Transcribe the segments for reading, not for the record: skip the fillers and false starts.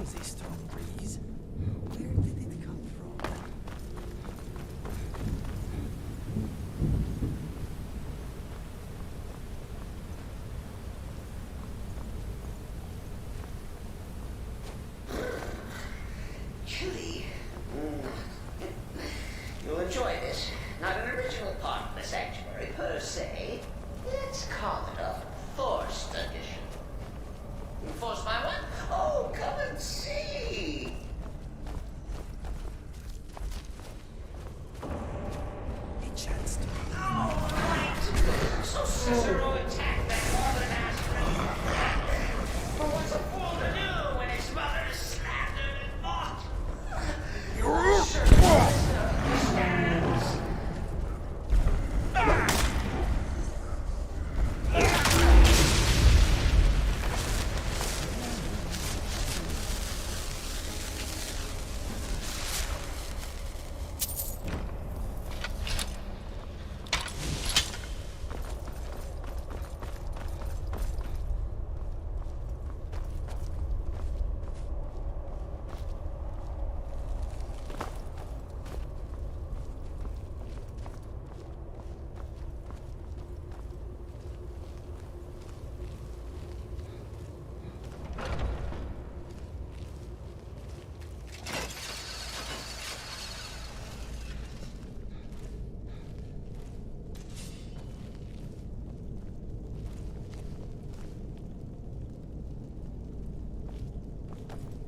was a strong breeze. Where did it come from? Chilly. You'll enjoy this. Not an original part of the sanctuary per se. Let's call it a forced addition. Forced by what? Oh, come and see. A chance to be. All right. So Cicero attacked that northern asteroid. But what's a fool to do when his mother is slandered and mocked? Sure, understands.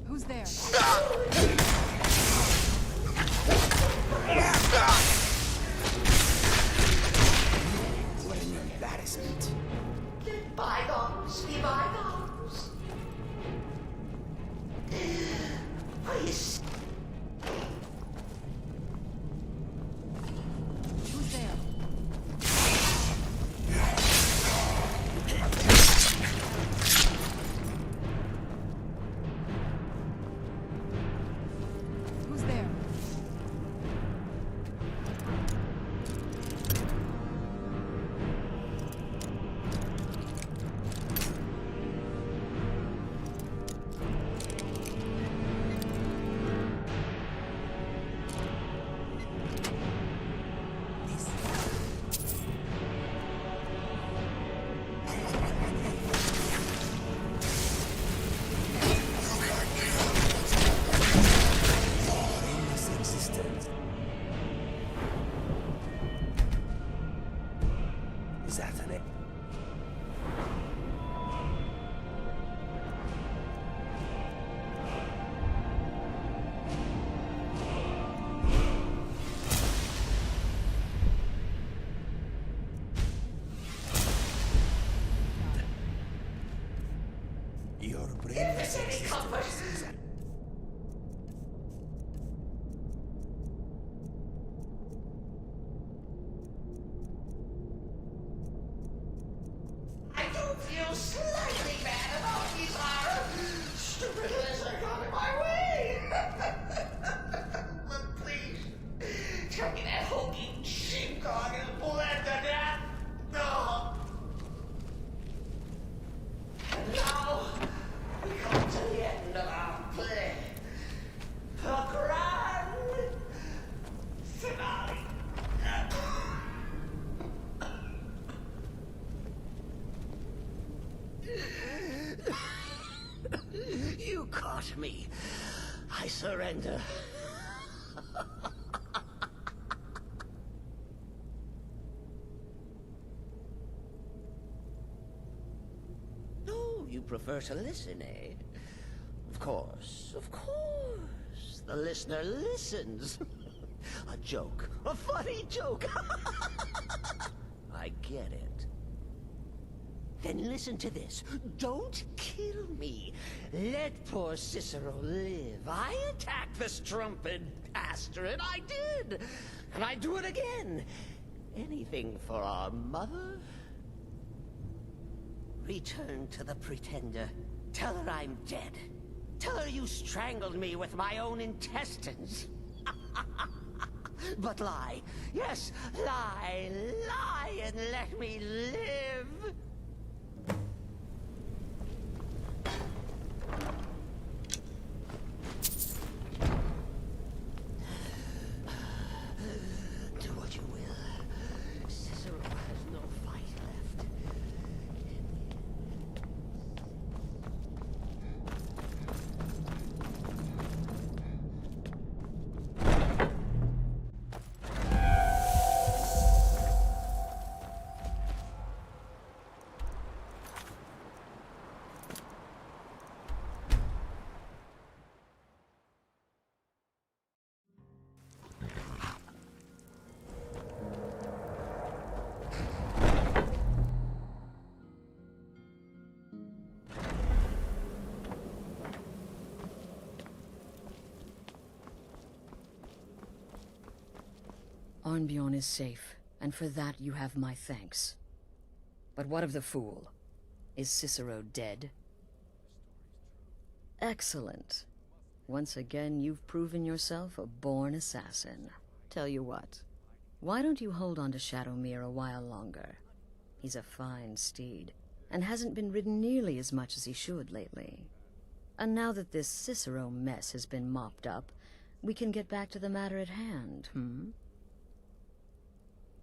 Who's there? What an embarrassment. Let bygones be bygones. Please. Who's there? Who's there? This existence. Is that an Your brain If is it's any comfort. existence. I do feel slightly bad about these stupid lizard got in my way. But please, tell me that hulking sheepdog is bled to death. No. And now we come to the end of our play. The grand finale. You caught me. I surrender. Oh, you prefer to listen, eh? Of course, of course. The listener listens. A joke. A funny joke. I get it. Then listen to this. Don't kill me. Let poor Cicero live. I attacked the strumpet asteroid. I did. And I'd do it again. Anything for our mother? Return to the Pretender. Tell her I'm dead. Tell her you strangled me with my own intestines. But lie. Yes, lie. Lie and let me live. Arnbjorn is safe, and for that you have my thanks. But what of the fool? Is Cicero dead? Excellent. Once again, you've proven yourself a born assassin. Tell you what, why don't you hold on to Shadowmere a while longer? He's a fine steed, and hasn't been ridden nearly as much as he should lately. And now that this Cicero mess has been mopped up, we can get back to the matter at hand,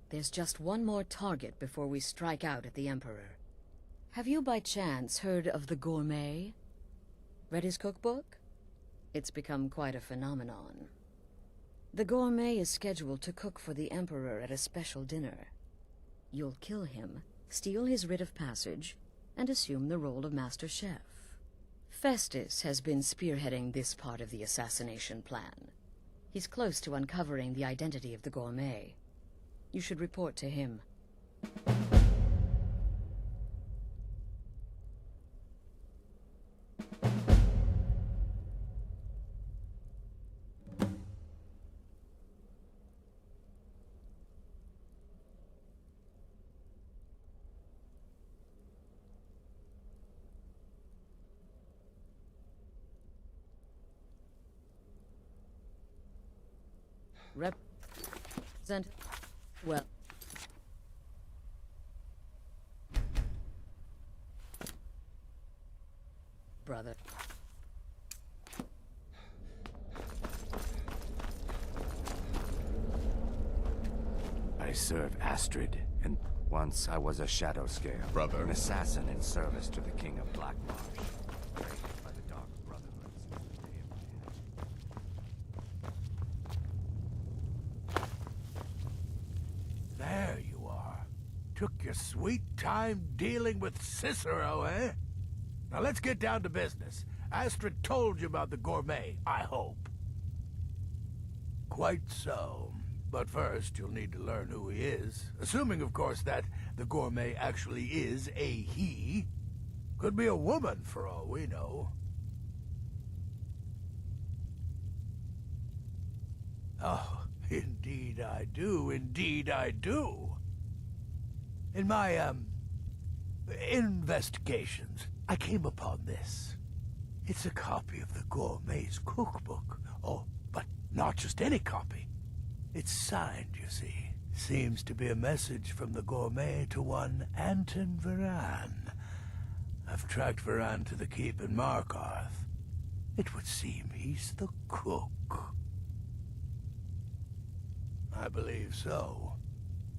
There's just one more target before we strike out at the Emperor. Have you by chance heard of the Gourmet? Read his cookbook? It's become quite a phenomenon. The Gourmet is scheduled to cook for the Emperor at a special dinner. You'll kill him, steal his writ of passage, and assume the role of Master Chef. Festus has been spearheading this part of the assassination plan. He's close to uncovering the identity of the Gourmet. You should report to him. Represent well. Brother. I serve Astrid, and once I was a shadow scale. Brother. An assassin in service to the King of Blackmarsh. Raised by the Dark Brotherhood since the day of my There you are. Took your sweet time dealing with Cicero, eh? Now let's get down to business. Astrid told you about the Gourmet, I hope. Quite so. But first, you'll need to learn who he is. Assuming, of course, that the Gourmet actually is a he. Could be a woman, for all we know. Oh, indeed I do, indeed I do. In my, investigations, I came upon this. It's a copy of the Gourmet's cookbook. Oh, but not just any copy. It's signed, you see. Seems to be a message from the Gourmet to one Anton Varan. I've tracked Varan to the keep in Markarth. It would seem he's the cook. I believe so.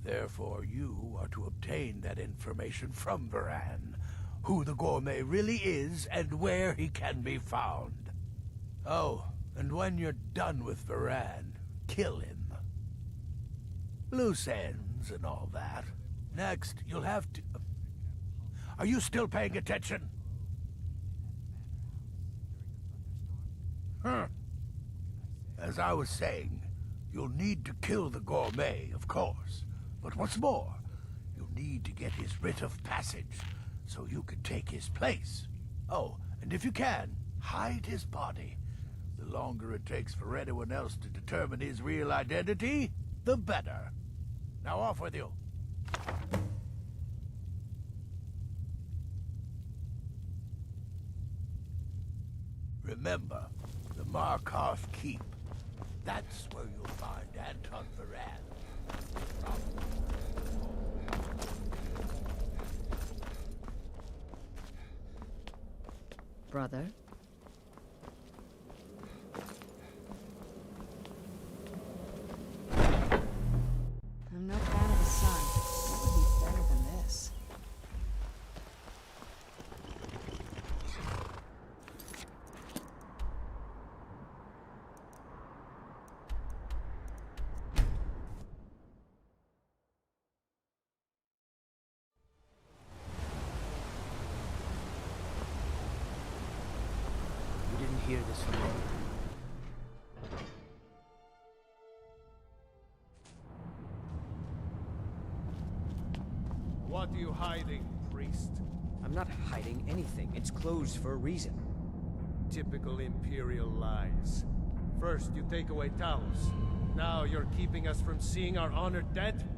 Therefore, you are to obtain that information from Varan. Who the Gourmet really is, and where he can be found. Oh, and when you're done with Varan, kill him. Loose ends and all that. Next, you'll have to... Are you still paying attention? As I was saying, you'll need to kill the Gourmet, of course. But what's more, you'll need to get his writ of passage, so you can take his place. Oh, and if you can, hide his body. The longer it takes for anyone else to determine his real identity, the better. Now off with you. Remember, the Markarth Keep. That's where you'll find Anton Varan. Brother? I'm no fan of the sun. What would be better than this? You didn't hear this from me. What are you hiding, priest? I'm not hiding anything. It's closed for a reason. Typical Imperial lies. First, you take away Talos. Now you're keeping us from seeing our honored dead?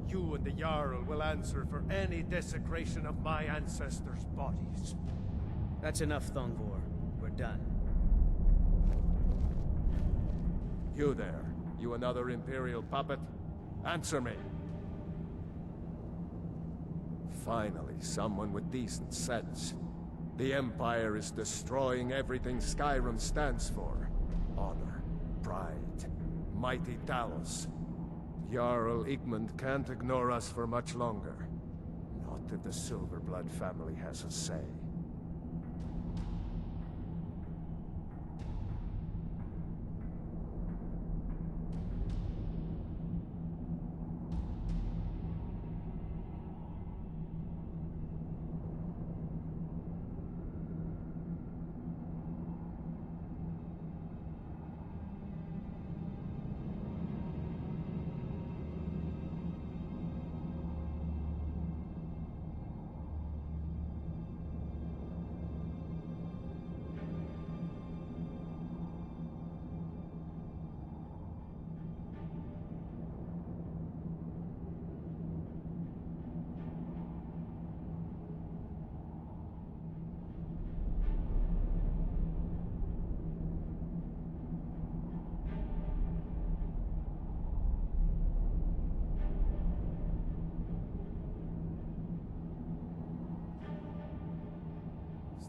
You and the Jarl will answer for any desecration of my ancestors' bodies. That's enough, Thongvor. We're done. You there, you another Imperial puppet? Answer me. Finally, someone with decent sense. The Empire is destroying everything Skyrim stands for. Honor, pride, mighty Talos. Jarl Igmund can't ignore us for much longer. Not if the Silverblood family has a say.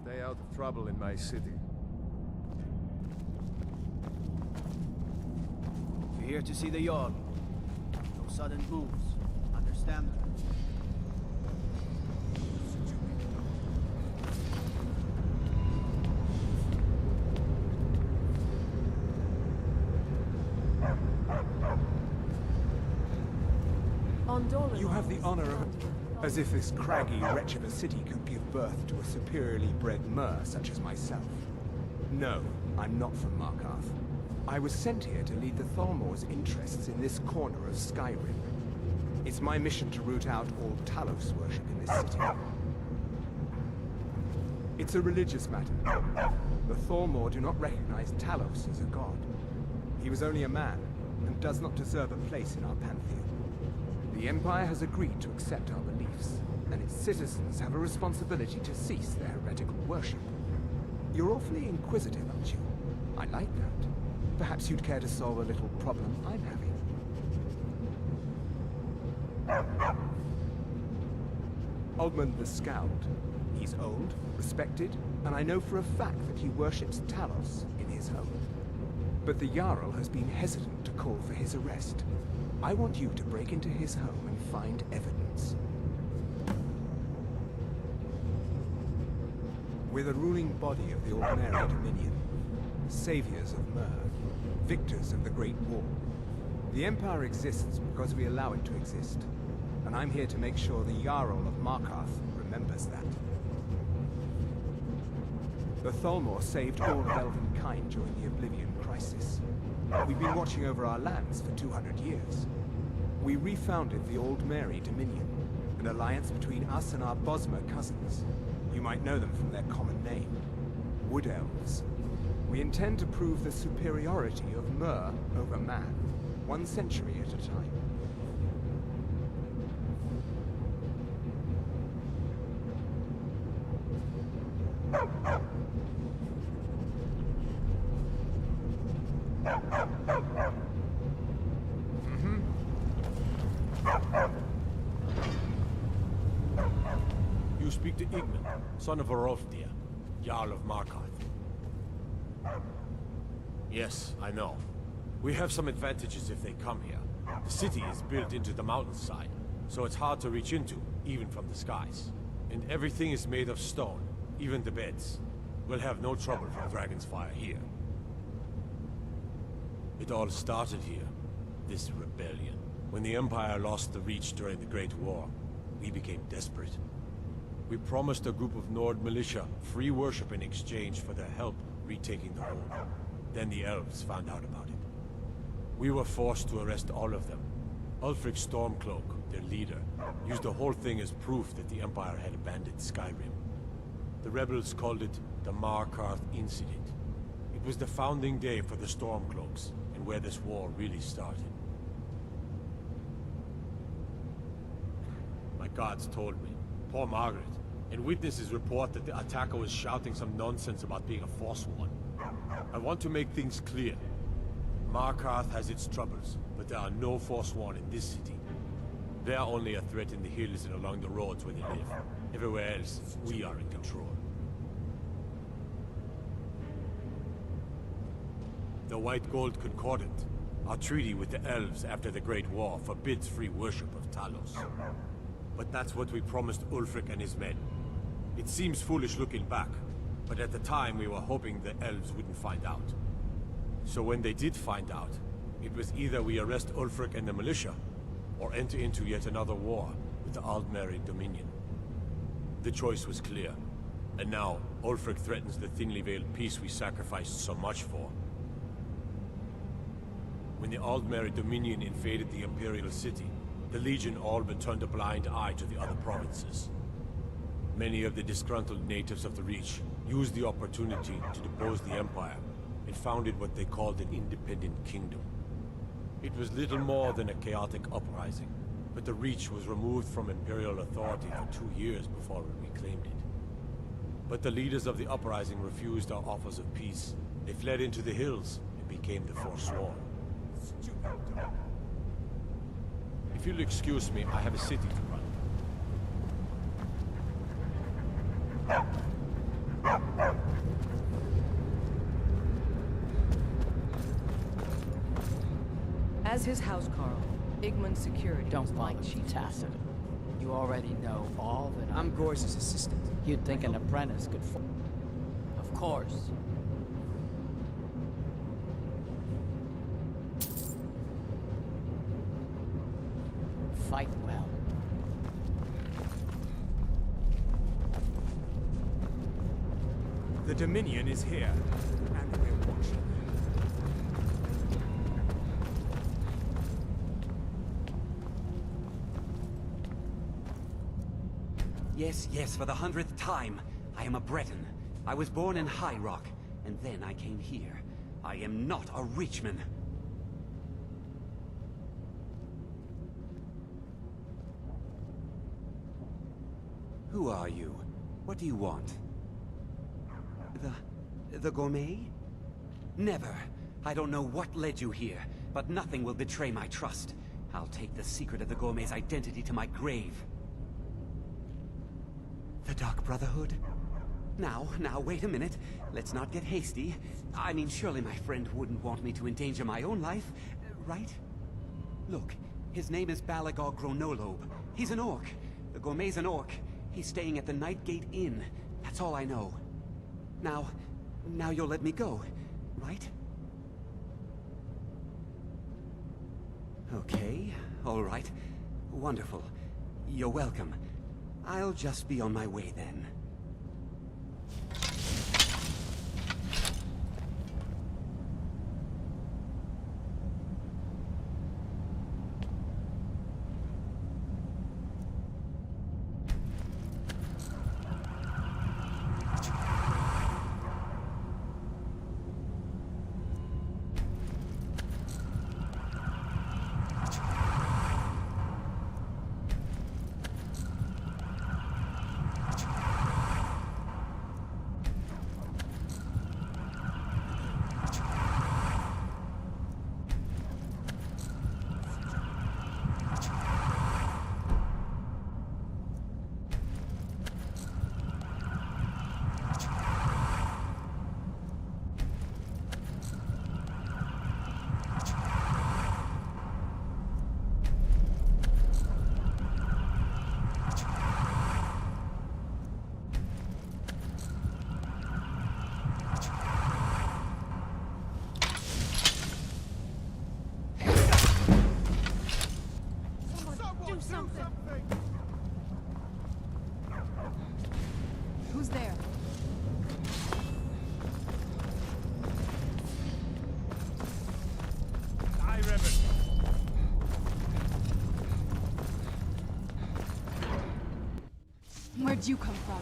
Stay out of trouble in my city. We're here to see the Jarl. No sudden moves. Understand? You have the honor of... As if this craggy wretch of a city could give birth to a superiorly bred mer such as myself. No, I'm not from Markarth. I was sent here to lead the Thalmor's interests in this corner of Skyrim. It's my mission to root out all Talos worship in this city. It's a religious matter. The Thalmor do not recognize Talos as a god. He was only a man, and does not deserve a place in our pantheon. The Empire has agreed to accept our beliefs, and its citizens have a responsibility to cease their heretical worship. You're awfully inquisitive, aren't you? I like that. Perhaps you'd care to solve a little problem I'm having. Aldmund the Scowled. He's old, respected, and I know for a fact that he worships Talos in his home. But the Jarl has been hesitant to call for his arrest. I want you to break into his home and find evidence. We're the ruling body of the Ordinary Dominion, saviors of Mer, victors of the Great War. The Empire exists because we allow it to exist, and I'm here to make sure the Jarl of Markarth remembers that. The Thalmor saved all of Elvenkind during the Oblivion Crisis. We've been watching over our lands for 200 years. We refounded the Old Mary Dominion, an alliance between us and our Bosmer cousins. You might know them from their common name, Wood Elves. We intend to prove the superiority of Mer over man, 1 century at a time. You speak to Igmund, son of Orolfdir, Jarl of Markarth. Yes, I know. We have some advantages if they come here. The city is built into the mountainside, so it's hard to reach into, even from the skies. And everything is made of stone, even the beds. We'll have no trouble from Dragon's Fire here. It all started here, this rebellion. When the Empire lost the Reach during the Great War, we became desperate. We promised a group of Nord militia free worship in exchange for their help retaking the hold. Then the elves found out about it. We were forced to arrest all of them. Ulfric Stormcloak, their leader, used the whole thing as proof that the Empire had abandoned Skyrim. The rebels called it the Markarth Incident. It was the founding day for the Stormcloaks, and and where this war really started. My guards told me, poor Margaret, and witnesses report that the attacker was shouting some nonsense about being a Forsworn. I want to make things clear. Markarth has its troubles, but there are no Forsworn in this city. They are only a threat in the hills and along the roads where they live. Everywhere else, we are in control. The White Gold Concordant, our treaty with the elves after the Great War, forbids free worship of Talos. But that's what we promised Ulfric and his men. It seems foolish looking back, but at the time we were hoping the elves wouldn't find out. So when they did find out, it was either we arrest Ulfric and the militia, or enter into yet another war with the Aldmeri Dominion. The choice was clear, and now Ulfric threatens the thinly veiled peace we sacrificed so much for. When the Aldmeri Dominion invaded the Imperial City, the Legion all but turned a blind eye to the other provinces. Many of the disgruntled natives of the Reach used the opportunity to depose the Empire and founded what they called an independent kingdom. It was little more than a chaotic uprising, but the Reach was removed from Imperial authority for 2 years before we reclaimed it. But the leaders of the uprising refused our offers of peace. They fled into the hills and became the Forsworn. If you'll excuse me, I have a city to run. As his housecarl, Igman's security Don't was bother, my chief Tacit. You already know all that I'm Gorse's assistant. You'd think an apprentice could Of course. Fight well. The Dominion is here, and we're watching. Yes, yes, for the 100th time. I am a Breton. I was born in High Rock, and then I came here. I am not a Reachman. Who are you? What do you want? The gourmet? Never. I don't know what led you here, but nothing will betray my trust. I'll take the secret of the gourmet's identity to my grave. The Dark Brotherhood? Now, wait a minute. Let's not get hasty. I mean, surely my friend wouldn't want me to endanger my own life, right? Look, his name is Balagor Gronolobe. He's an orc. The gourmet's an orc. He's staying at the Nightgate Inn. That's all I know. Now you'll let me go, right? Okay, all right. Wonderful. You're welcome. I'll just be on my way then. Who's there? Where'd you come from?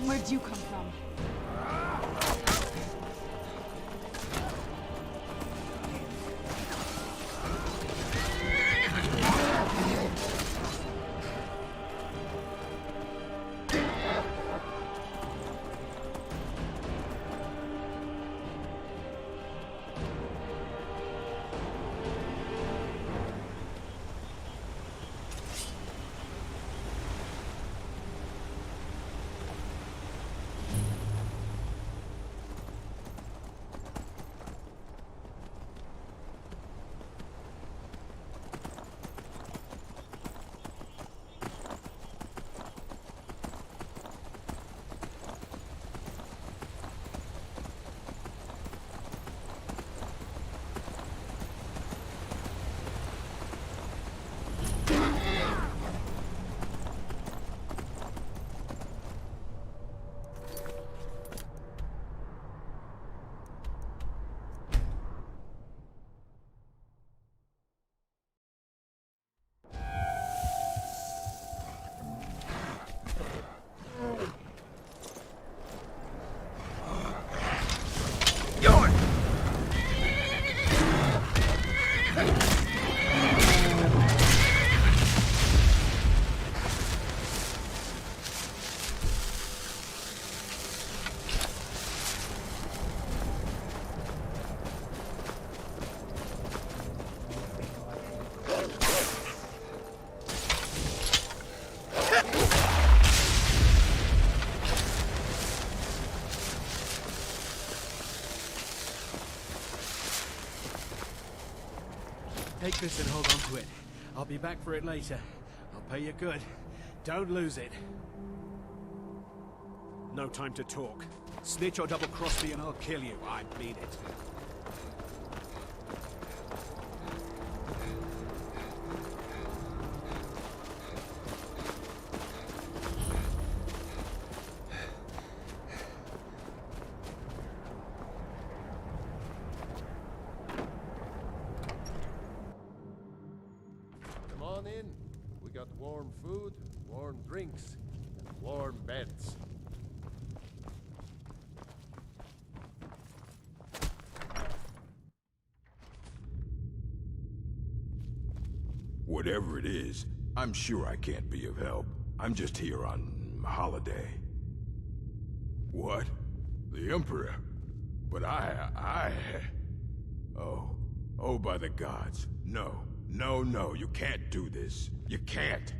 Where'd you come from? Take this and hold on to it. I'll be back for it later. I'll pay you good. Don't lose it. No time to talk. Snitch or double-cross me and I'll kill you. I mean it. Come on in. We got warm food, warm drinks, and warm beds. Whatever it is, I'm sure I can't be of help. I'm just here on holiday. What? The Emperor? But Oh, by the gods. No, you can't do this. You can't.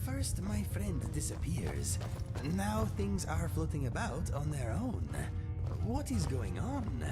First, my friend disappears. Now things are floating about on their own. What is going on?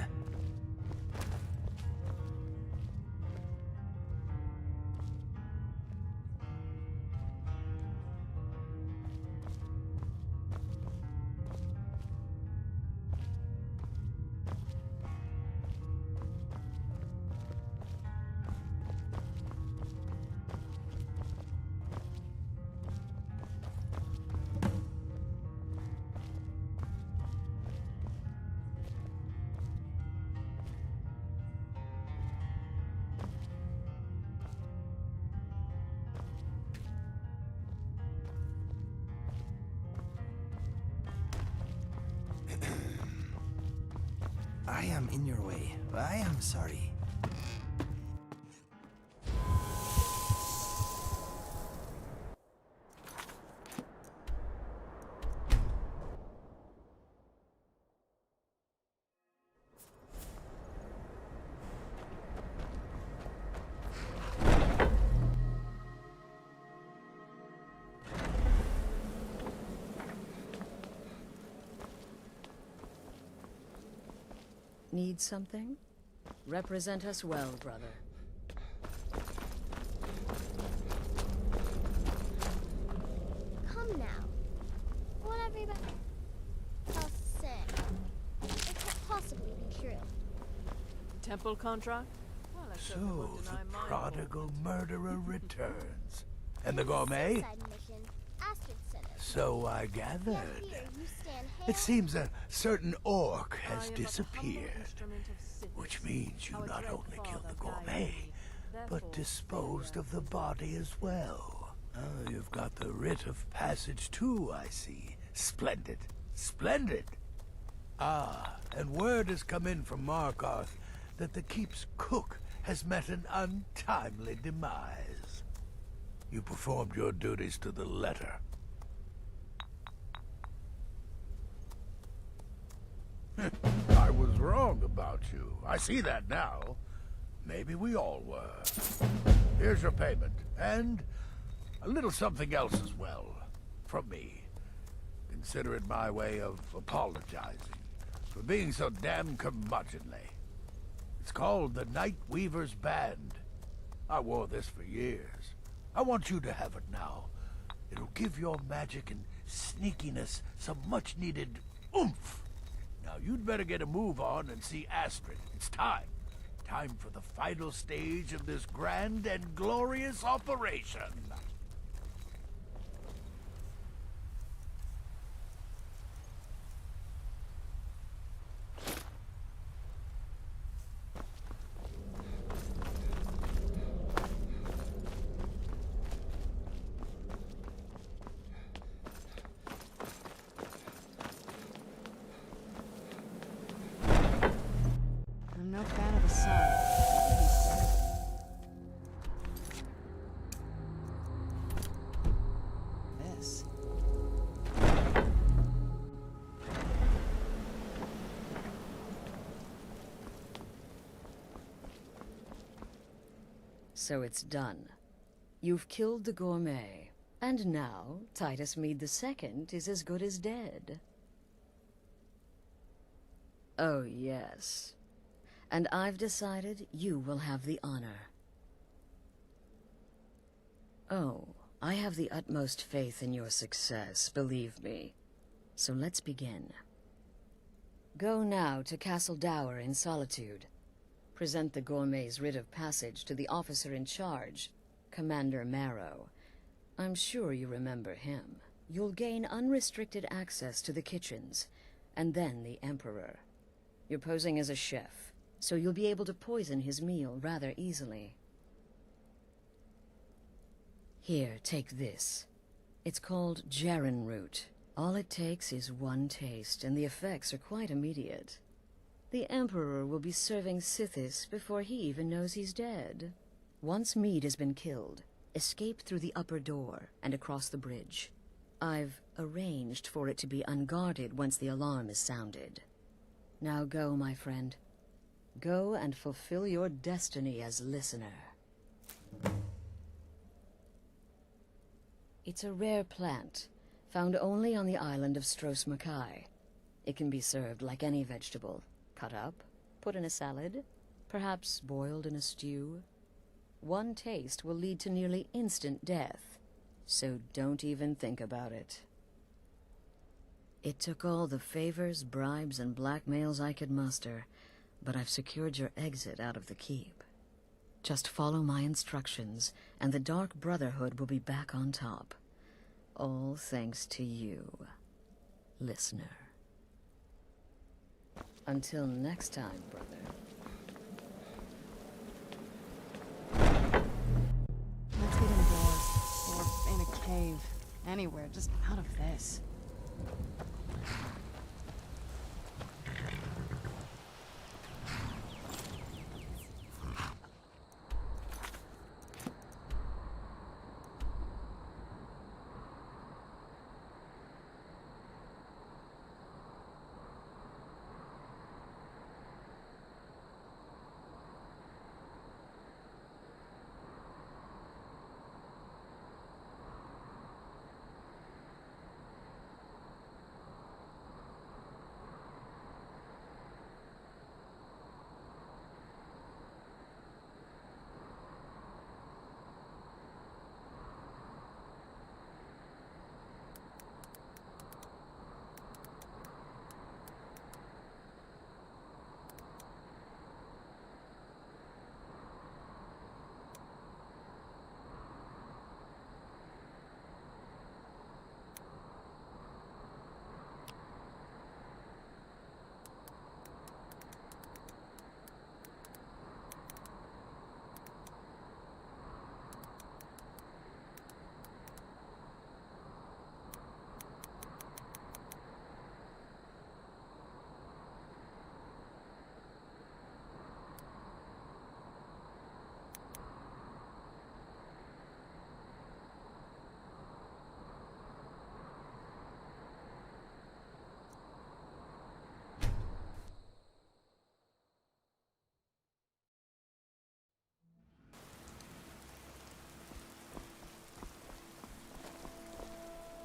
I am in your way. I am sorry. Need something? Represent us well, brother. Come now. Won't everybody... How sick. It can't possibly be true. Temple contract? Well, I certainly So won't deny the mine. prodigal murderer returns. And the gourmet? Side mission. Astrid sent us. So I gathered. Now here, you stand It hail. seems a certain orc I has am but the humble disappeared. instrument of Sithis. Which means you Our not dread only killed the father guided gourmet, me. but Therefore, disposed failure of the is body as well. Oh, you've got the writ of passage too, I see. Splendid. Splendid! Ah, and word has come in from Markarth that the keep's cook has met an untimely demise. You performed your duties to the letter. I was wrong about you. I see that now. Maybe we all were. Here's your payment, and a little something else as well, from me. Consider it my way of apologizing for being so damn curmudgeonly. It's called the Night Weaver's Band. I wore this for years. I want you to have it now. It'll give your magic and sneakiness some much-needed oomph. Now, you'd better get a move on and see Astrid. It's time. Time for the final stage of this grand and glorious operation. I'm no fan of the sun. This. So it's done. You've killed the gourmet, and now Titus Mead II is as good as dead. Oh, yes. And I've decided you will have the honor. Oh, I have the utmost faith in your success, believe me. So let's begin. Go now to Castle Dower in Solitude. Present the gourmet's writ of passage to the officer in charge, Commander Marrow. I'm sure you remember him. You'll gain unrestricted access to the kitchens, and then the Emperor. You're posing as a chef, so you'll be able to poison his meal rather easily. Here, take this. It's called Jaren root. All it takes is one taste, and the effects are quite immediate. The Emperor will be serving Sithis before he even knows he's dead. Once Mead has been killed, escape through the upper door and across the bridge. I've arranged for it to be unguarded once the alarm is sounded. Now go, my friend. Go and fulfill your destiny as listener. It's a rare plant, found only on the island of Stros Makai. It can be served like any vegetable. Cut up, put in a salad, perhaps boiled in a stew. One taste will lead to nearly instant death, so don't even think about it. It took all the favors, bribes, and blackmails I could muster, but I've secured your exit out of the keep. Just follow my instructions, and the Dark Brotherhood will be back on top. All thanks to you, listener. Until next time, brother. Let's get indoors. Or in a cave. Anywhere, just out of this.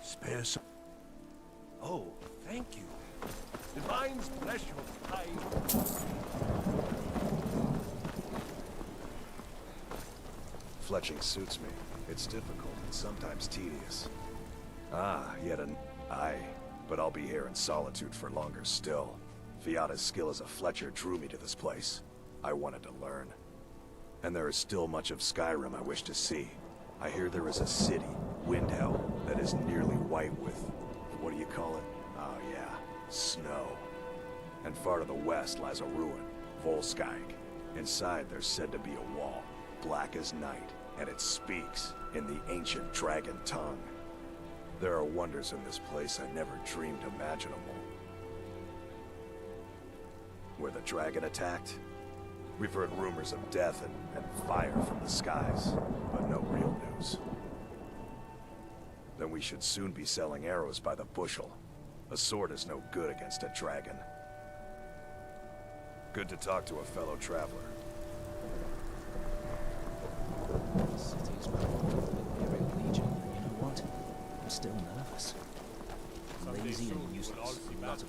Spare some. Oh, thank you. Divines bless your kind. Fletching suits me. It's difficult and sometimes tedious. Ah, yet an... Aye, but I'll be here in solitude for longer still. Fiata's skill as a Fletcher drew me to this place. I wanted to learn. And there is still much of Skyrim I wish to see. I hear there is a city, Windhell, that is nearly white with... what do you call it? Oh yeah, snow. And far to the west lies a ruin, Volskag. Inside there's said to be a wall, black as night, and it speaks in the ancient dragon tongue. There are wonders in this place I never dreamed imaginable. Where the dragon attacked? We've heard rumors of death and fire from the skies, but no real news. Then we should soon be selling arrows by the bushel. A sword is no good against a dragon. Good to talk to a fellow traveler. The city's probably the Imperial Legion, and you know what? I'm still nervous. Lazy and useless. Lots of...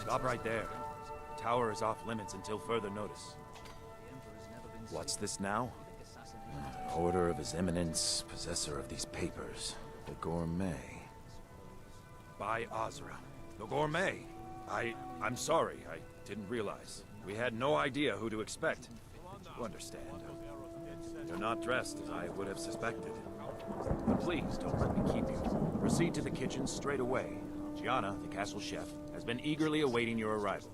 Stop right there. The tower is off limits until further notice. What's this now? An order of His Eminence, possessor of these papers. The Gourmet. By Azra. The Gourmet! I'm sorry, I didn't realize. We had no idea who to expect. You understand. They're not dressed as I would have suspected. But please, don't let me keep you. Proceed to the kitchen straight away. Gianna, the castle chef, has been eagerly awaiting your arrival.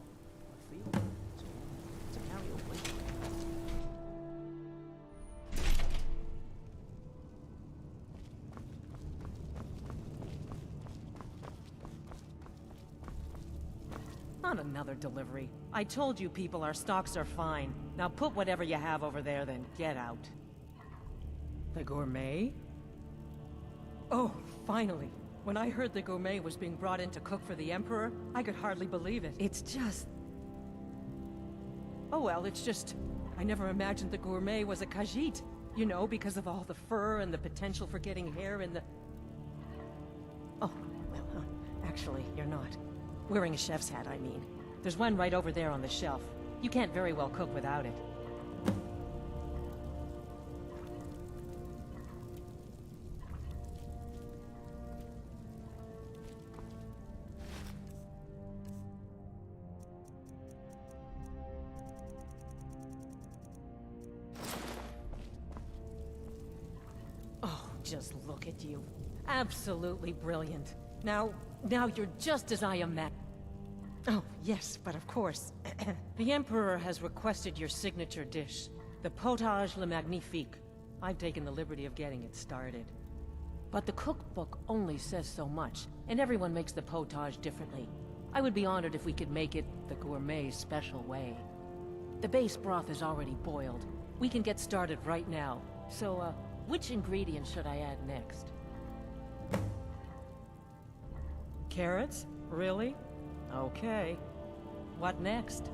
Not another delivery. I told you people our stocks are fine. Now put whatever you have over there, then get out. The Gourmet? Oh, finally. When I heard the Gourmet was being brought in to cook for the Emperor, I could hardly believe it. It's just... Oh well, it's just... I never imagined the Gourmet was a Khajiit. You know, because of all the fur and the potential for getting hair in the... Oh, well, actually, you're not. Wearing a chef's hat, I mean. There's one right over there on the shelf. You can't very well cook without it. Oh, just look at you. Absolutely brilliant. Now you're just as I imagined. Oh, yes, but of course. The Emperor has requested your signature dish, the Potage le Magnifique. I've taken the liberty of getting it started. But the cookbook only says so much, and everyone makes the potage differently. I would be honored if we could make it the Gourmet's special way. The base broth is already boiled. We can get started right now. So, which ingredient should I add next? Carrots? Really? Okay. What next?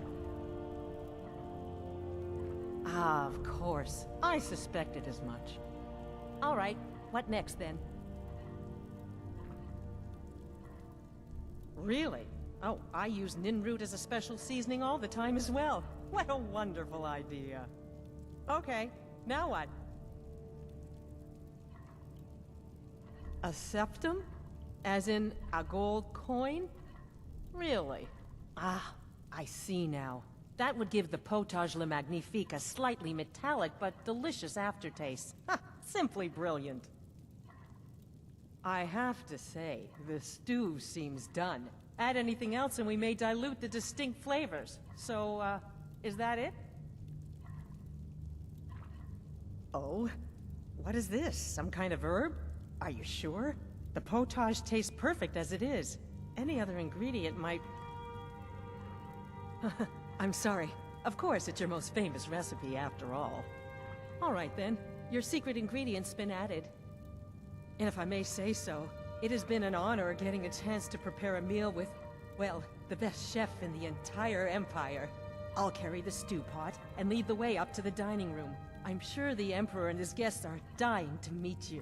Ah, of course. I suspected as much. All right, what next then? Really? Oh, I use Ninroot as a special seasoning all the time as well. What a wonderful idea. Okay, now what? A septum? As in a gold coin? Really? Ah, I see now. That would give the Potage le Magnifique a slightly metallic but delicious aftertaste. Ha! Simply brilliant. I have to say, the stew seems done. Add anything else and we may dilute the distinct flavors. So, is that it? Oh? What is this? Some kind of herb? Are you sure? The potage tastes perfect as it is. Any other ingredient might... I'm sorry. Of course, it's your most famous recipe after all. All right then, your secret ingredient's been added. And if I may say so, it has been an honor getting a chance to prepare a meal with, well, the best chef in the entire Empire. I'll carry the stew pot and lead the way up to the dining room. I'm sure the Emperor and his guests are dying to meet you.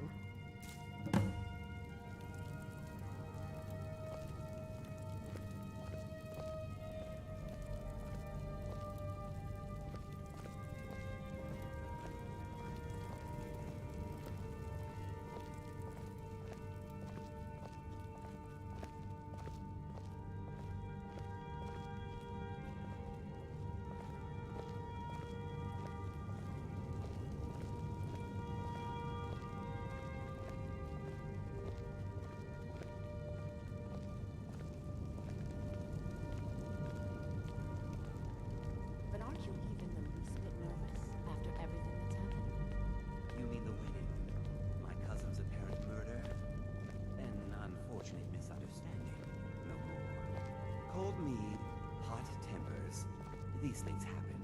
But aren't you even the least bit nervous after everything that's happened? You mean the wedding? My cousin's apparent murder? An unfortunate misunderstanding. No more. Cold mead, hot tempers. These things happen.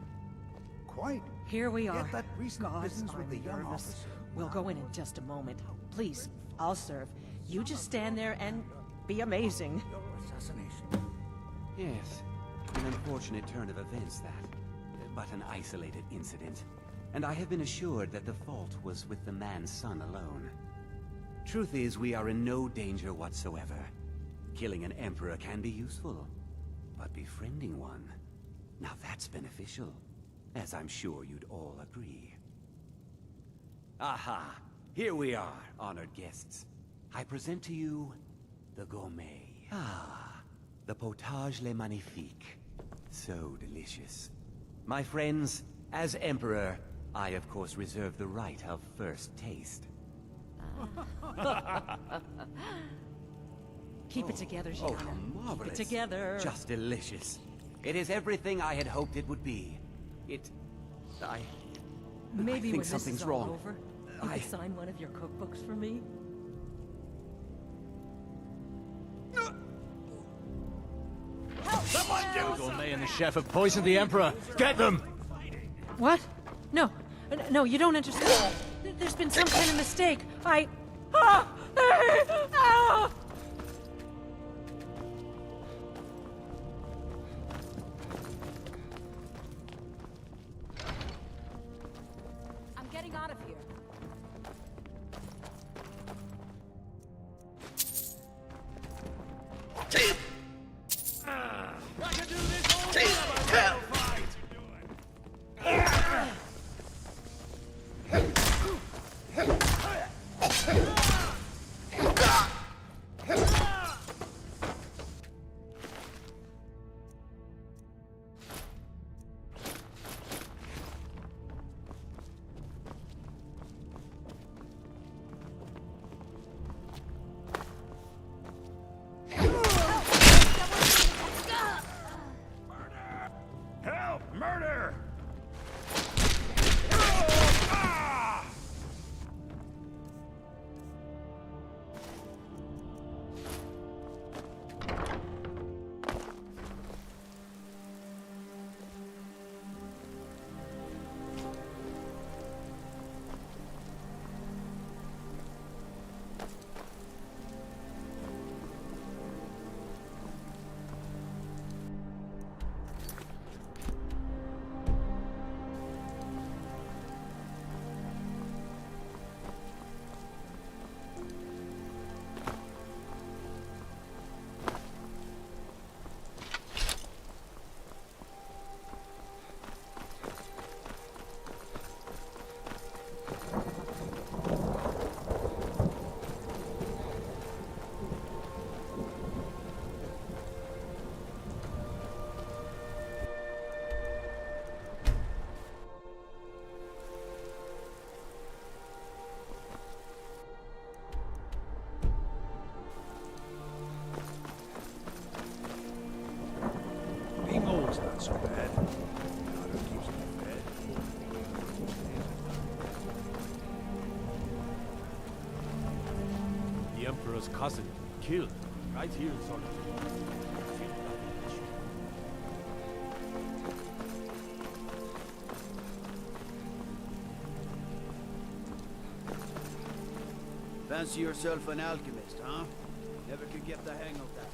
Quite. Here we are. Get that recent business with the young nervous. officer. We'll go in just a moment. Please, I'll serve. You just stand there and be amazing. Assassination. Yes, an unfortunate turn of events, that. But an isolated incident. And I have been assured that the fault was with the man's son alone. Truth is, we are in no danger whatsoever. Killing an emperor can be useful. But befriending one, now that's beneficial. As I'm sure you'd all agree. Aha! Here we are, honored guests. I present to you the gourmet. Ah, the potage le magnifique. So delicious. My friends, as Emperor, I of course reserve the right of first taste. Keep it together, Oh, Gianna. how marvelous. Keep it together. Just delicious. It is everything I had hoped it would be. I Maybe think when something's this is all wrong. over, you could sign one of your cookbooks for me. Someone do Gourmet and the chef have poisoned the Emperor. Get them! What? No. No, you don't understand. There's been some kind of mistake. Ah! I'm getting out of here. I can do this all day. Help! Murder! Being old's not so bad. Daughter keeps me fed. The Emperor's cousin, killed, right here in Solitude. Fancy yourself an alchemist, huh? Never could get the hang of that.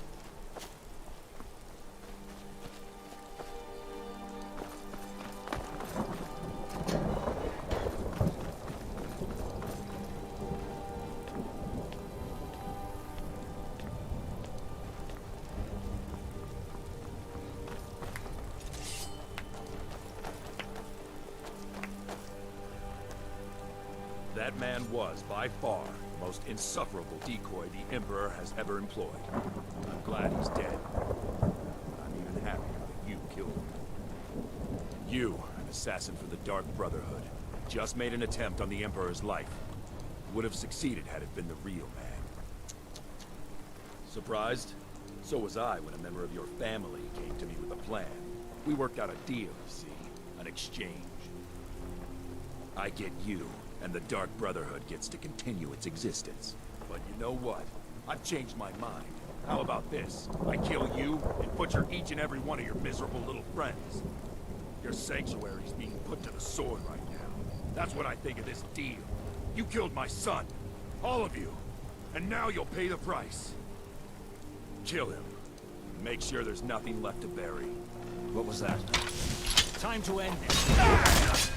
That man was, by far, the most insufferable decoy the Emperor has ever employed. I'm glad he's dead. I'm even happier that you killed him. You, an assassin for the Dark Brotherhood, just made an attempt on the Emperor's life. Would have succeeded had it been the real man. Surprised? So was I when a member of your family came to me with a plan. We worked out a deal, you see. An exchange. I get you, and the Dark Brotherhood gets to continue its existence. But you know what? I've changed my mind. How about this? I kill you, and butcher each and every one of your miserable little friends. Your sanctuary's being put to the sword right now. That's what I think of this deal. You killed my son. All of you. And now you'll pay the price. Kill him. Make sure there's nothing left to bury. What was that? Time to end this.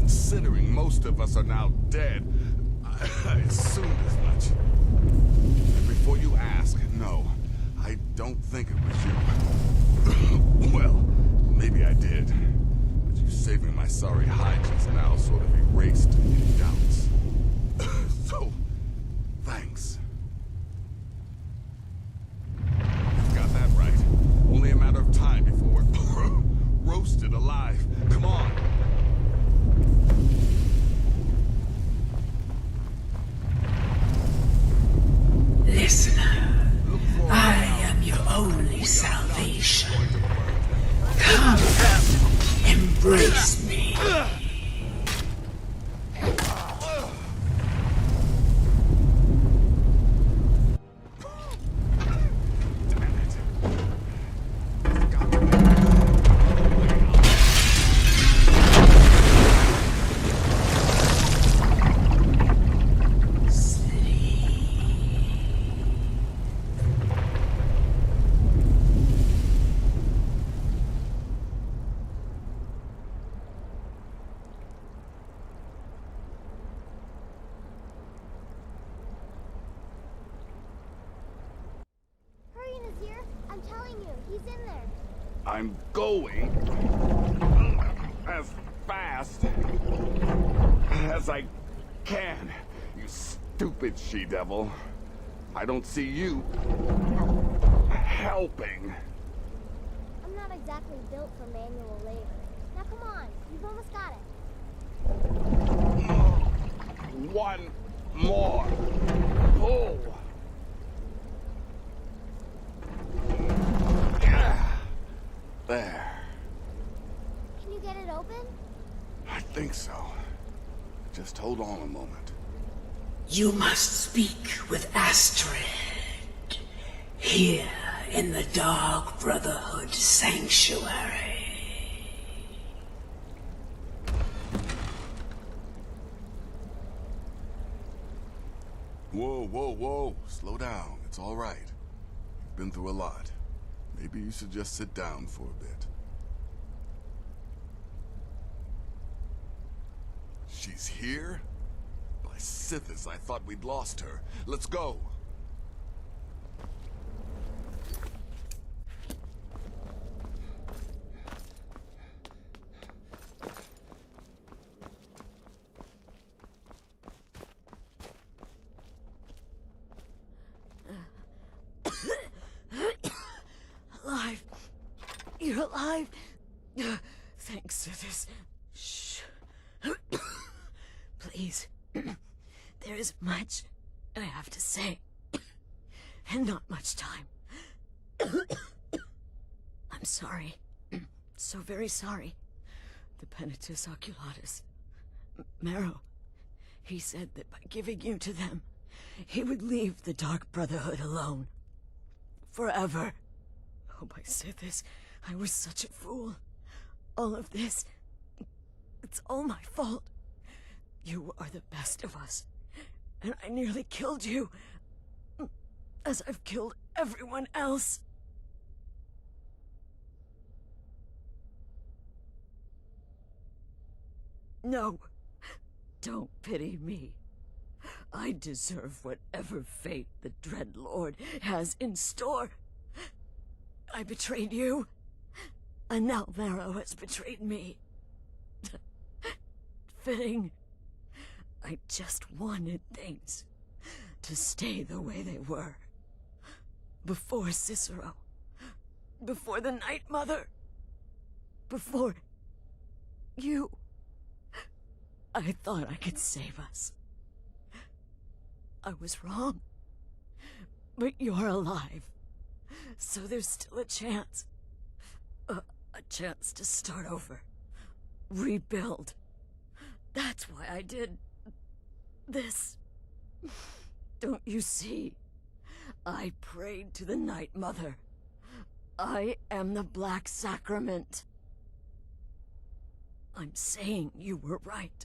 Considering most of us are now dead, I assumed as much. And before you ask, no, I don't think it was you. Well, maybe I did. But you saving my sorry hide just now sort of erased any doubts. So, thanks. You've got that right. Only a matter of time before we're roasted alive. Come on. Listener, I am your only salvation. Come, embrace me. I'm telling you, he's in there. I'm going as fast as I can, you stupid she-devil. I don't see you helping. I'm not exactly built for manual labor. Now come on, you've almost got it. One more pull. There. Can you get it open? I think so. Just hold on a moment. You must speak with Astrid. Here in the Dark Brotherhood Sanctuary. Whoa, whoa, whoa. Slow down. It's all right. You've been through a lot. Maybe you should just sit down for a bit. She's here? By Sithis, I thought we'd lost her. Let's go. Alive. You're alive. Thanks to this. Shh. Please. There is much I have to say. And not much time. I'm sorry. So very sorry. The Penitus Oculatus. Marrow. He said that by giving you to them, he would leave the Dark Brotherhood alone. Forever. Oh, by Sithis, I was such a fool. All of this, it's all my fault. You are the best of us, and I nearly killed you, as I've killed everyone else. No, don't pity me. I deserve whatever fate the Dread Lord has in store. I betrayed you, and now Marrow has betrayed me. Fitting. I just wanted things to stay the way they were. Before Cicero. Before the Night Mother. Before you. I thought I could save us. I was wrong. But you're alive. So there's still a chance. A chance to start over. Rebuild. That's why I did this. Don't you see? I prayed to the Night Mother. I am the Black Sacrament. I'm saying you were right.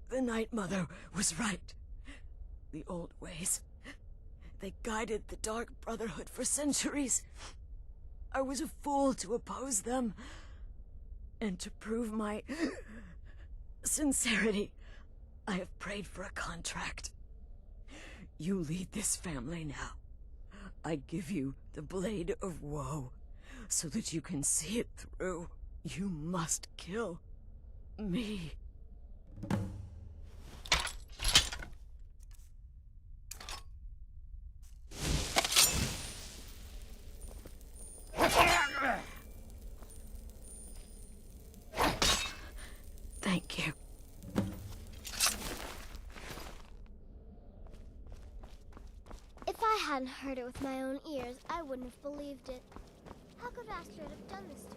The Night Mother was right. The old ways. They guided the Dark Brotherhood for centuries. I was a fool to oppose them. And to prove my sincerity, I have prayed for a contract. You lead this family now. I give you the Blade of Woe, so that you can see it through. You must kill me. Thank you. If I hadn't heard it with my own ears, I wouldn't have believed it. How could Astrid have done this to us?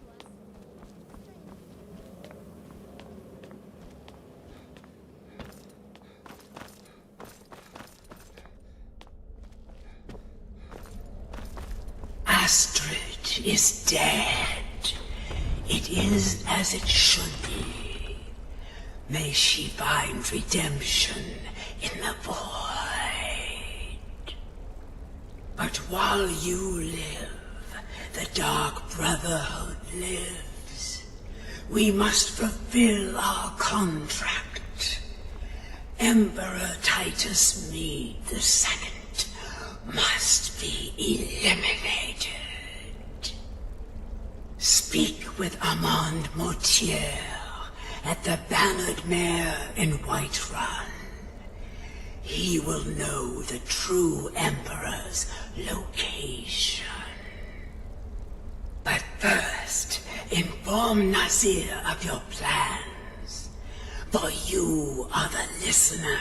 Astrid is dead. It is as it should be. May she find redemption in the void. But while you live, the Dark Brotherhood lives. We must fulfill our contract. Emperor Titus Mead II must be eliminated. Speak with Armand Mortier at the Bannered Mare in Whiterun. He will know the true Emperor's location. But first, inform Nazir of your plans. For you are the listener,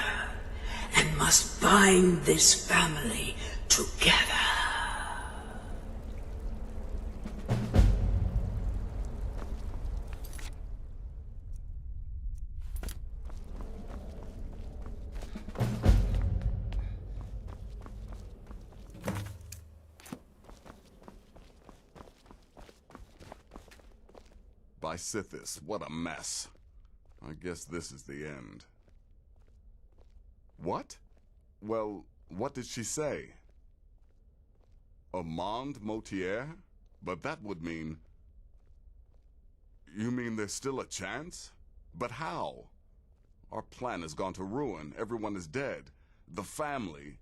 and must bind this family together. By Sithis, what a mess. I guess this is the end. What? Well, what did she say? Armand Mortier? But that would mean... You mean there's still a chance? But how? Our plan has gone to ruin. Everyone is dead. The family...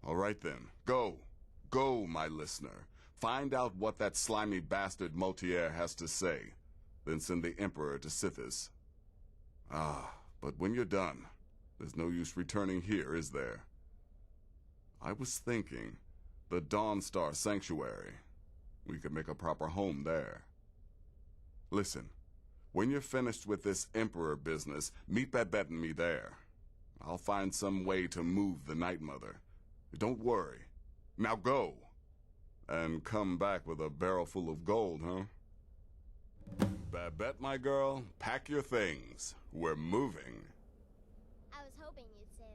All right then. Go. Go, my listener. Find out what that slimy bastard Mortier has to say. Then send the Emperor to Sithis. Ah, but when you're done, there's no use returning here, is there? I was thinking, the Dawnstar Sanctuary. We could make a proper home there. Listen, when you're finished with this Emperor business, meet Babette and me there. I'll find some way to move the Night Mother. Don't worry. Now go! And come back with a barrel full of gold, huh? Babette, my girl, pack your things. We're moving. I was hoping you'd say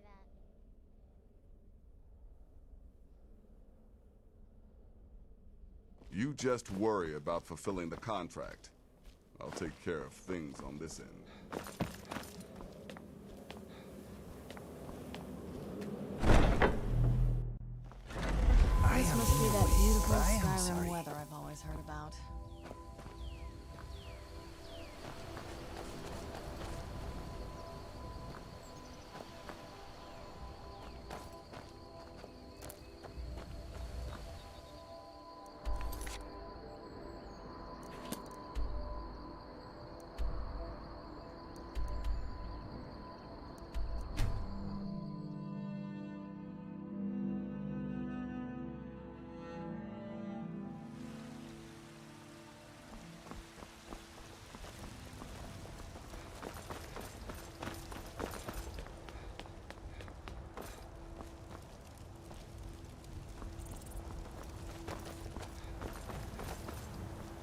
that. You just worry about fulfilling the contract. I'll take care of things on this end. This must be that beautiful Skyrim weather I've always heard about.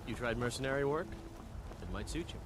You tried mercenary work? It might suit you.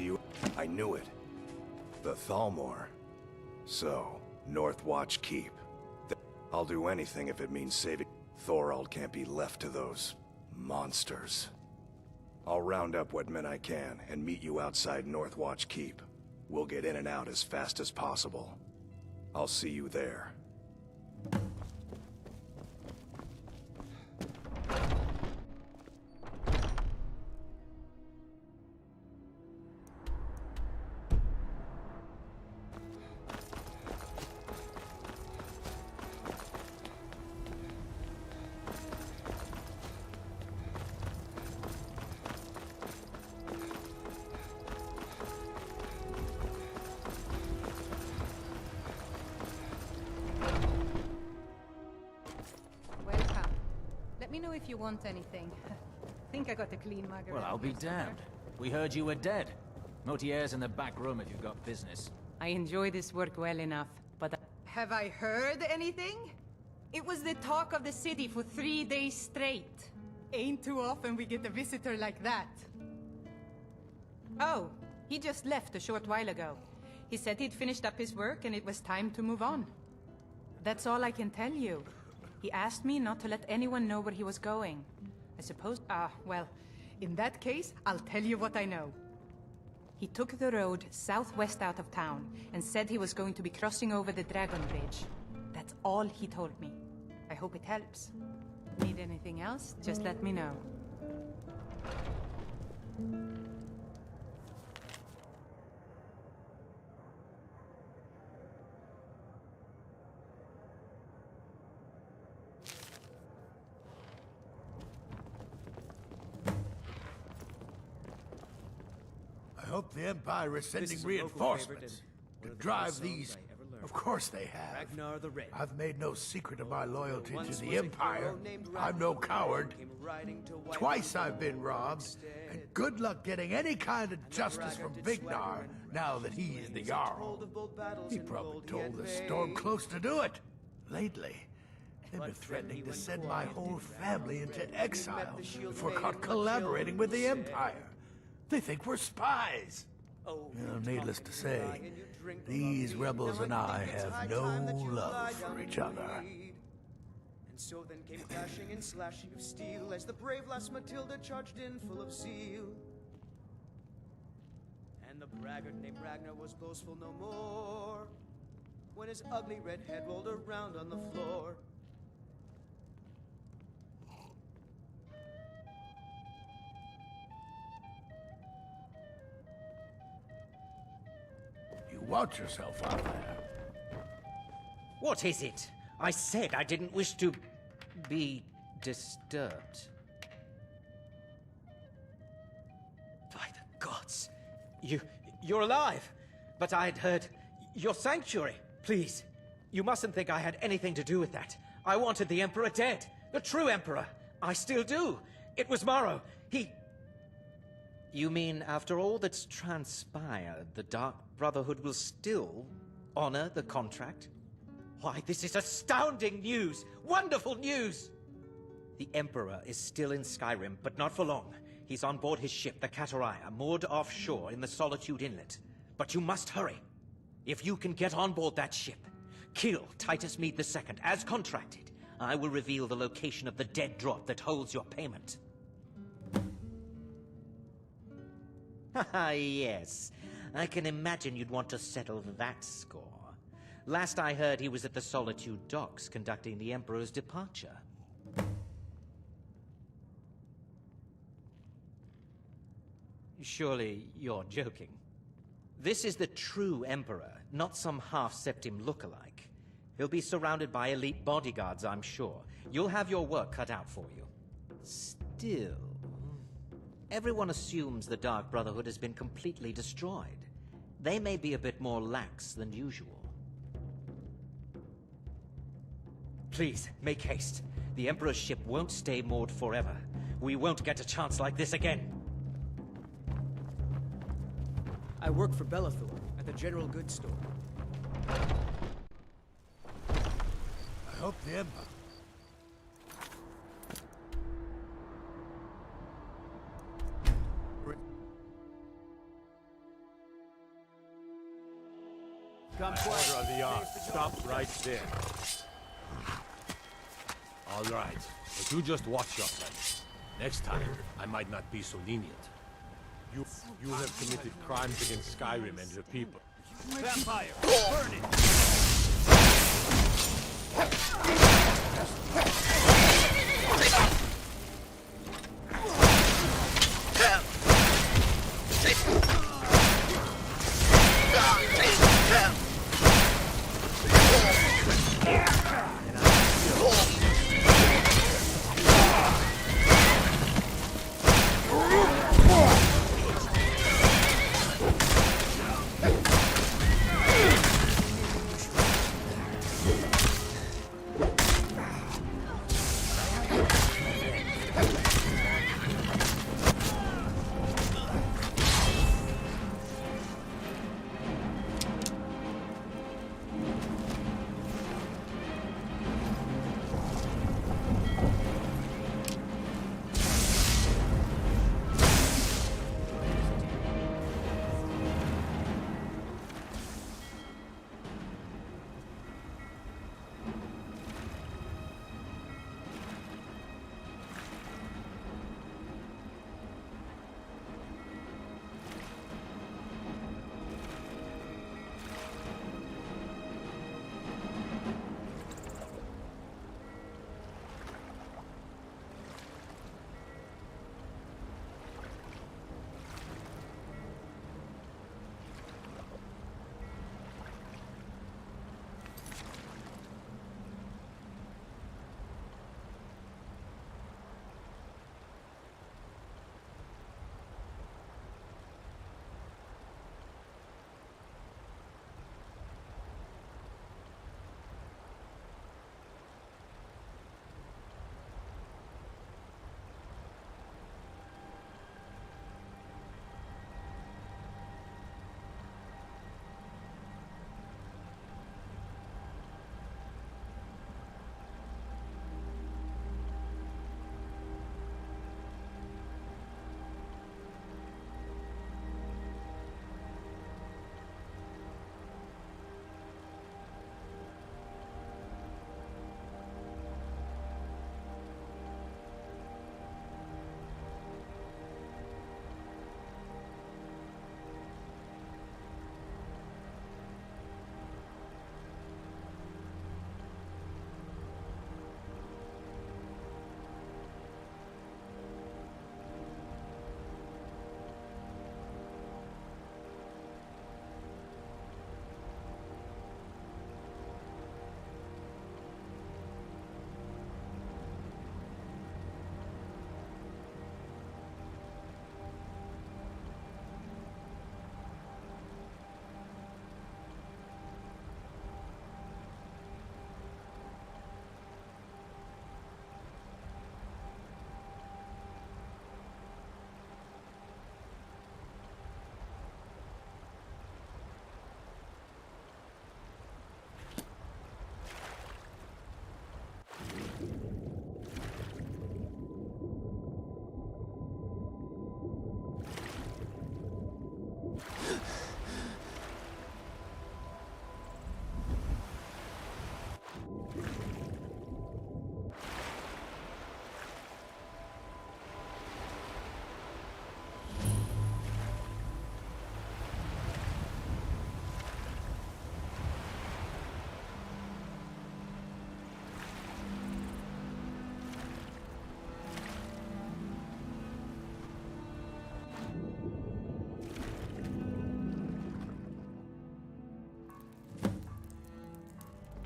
you... I knew it. The Thalmor. So, Northwatch Keep. I'll do anything if it means saving... Thorald can't be left to those... monsters. I'll round up what men I can and meet you outside Northwatch Keep. We'll get in and out as fast as possible. I'll see you there. Welcome. Let me know if you want anything. Think I got a clean margarita. Well, I'll be damned. We heard you were dead. Motier's in the back room if you've got business. I enjoy this work well enough, but... Have I heard anything? It was the talk of the city for 3 days straight. Ain't too often we get a visitor like that. Oh, he just left a short while ago. He said he'd finished up his work and it was time to move on. That's all I can tell you. He asked me not to let anyone know where he was going. I suppose... well, in that case, I'll tell you what I know. He took the road southwest out of town and said he was going to be crossing over the Dragon Bridge. That's all he told me. I hope it helps. Need anything else? Just let me know. I hope the Empire is sending reinforcements to drive these... Of course they have. I've made no secret of my loyalty to the Empire. I'm no coward. Twice I've been robbed, and good luck getting any kind of justice from Vignar now that he's the Jarl. He probably told the Storm Close to do it. Lately, they've been threatening to send my whole family into exile if we're caught collaborating with the Empire. They think we're spies. Needless to say, these rebels and I have no love for each other. And so then came clashing and slashing of steel as the brave lass Matilda charged in full of zeal. And the braggart named Ragnar was boastful no more when his ugly red head rolled around on the floor. You watch yourself out there. What is it? I said I didn't wish to be disturbed. By the gods! You're alive! But I'd heard your sanctuary. Please, you mustn't think I had anything to do with that. I wanted the Emperor dead. The true Emperor. I still do. It was Morrow. You mean after all that's transpired, the Dark Brotherhood will still honor the contract? Why, this is astounding news! Wonderful news! The Emperor is still in Skyrim, but not for long. He's on board his ship, the Kataraya, moored offshore in the Solitude Inlet. But you must hurry. If you can get on board that ship, kill Titus Mead II, as contracted, I will reveal the location of the dead drop that holds your payment. Ah, yes. I can imagine you'd want to settle that score. Last I heard, he was at the Solitude docks conducting the Emperor's departure. Surely you're joking. This is the true Emperor, not some half-septim lookalike. He'll be surrounded by elite bodyguards, I'm sure. You'll have your work cut out for you. Still... everyone assumes the Dark Brotherhood has been completely destroyed. They may be a bit more lax than usual. Please, make haste. The Emperor's ship won't stay moored forever. We won't get a chance like this again. I work for Bellathor at the General Goods Store. I hope the Empire... Come By quiet. order of the Ark, stop right there. All right, but you just watch your place. Next time, I might not be so lenient. You have committed crimes against Skyrim and her people. Vampire, burn it!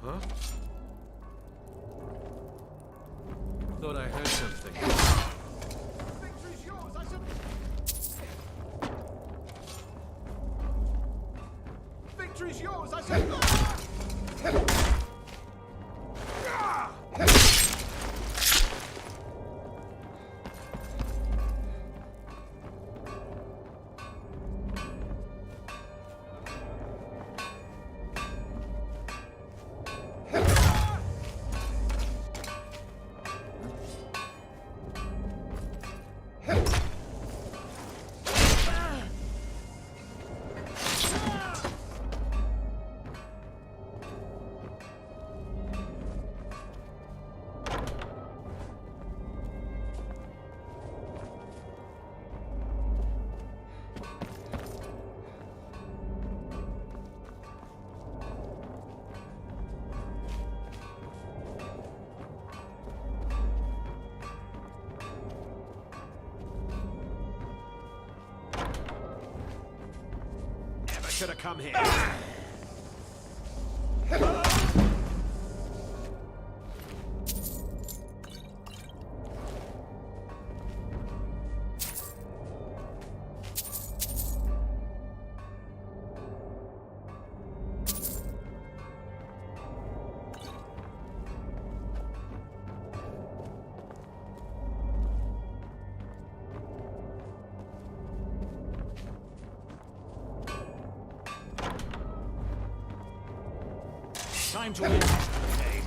Huh? Thought I heard something. Victory's yours, I said... Victory's yours, I said... should have come here. Time to end this game.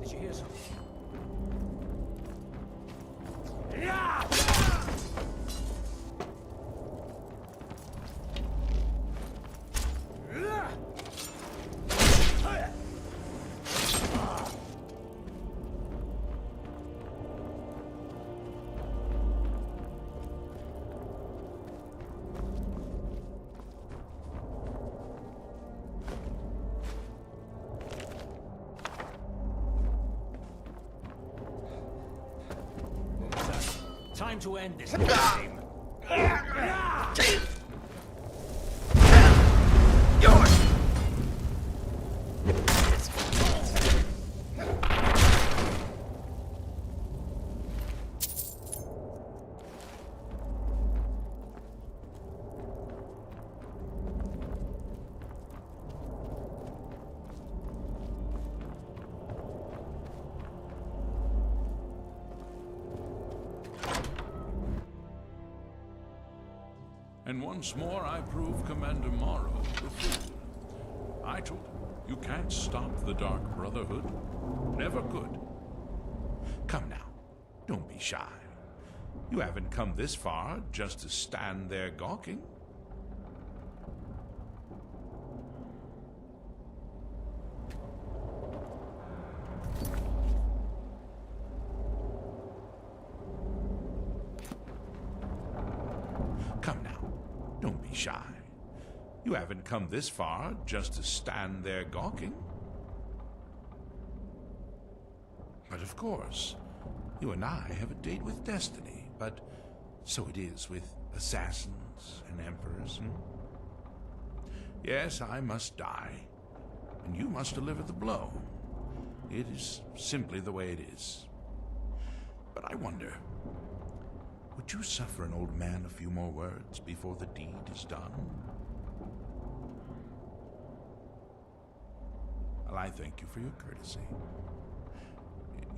Did you hear something? Time to end this game. And once more I prove Commander Morrow the fool. I told him, you can't stop the Dark Brotherhood. Never could. Come now, don't be shy. You haven't come this far just to stand there gawking. Come now, don't be shy. You haven't come this far just to stand there gawking. But of course, you and I have a date with destiny, but so it is with assassins and emperors. Yes, I must die, and you must deliver the blow. It is simply the way it is. But I wonder, would you suffer an old man a few more words before the deed is done? Well, I thank you for your courtesy.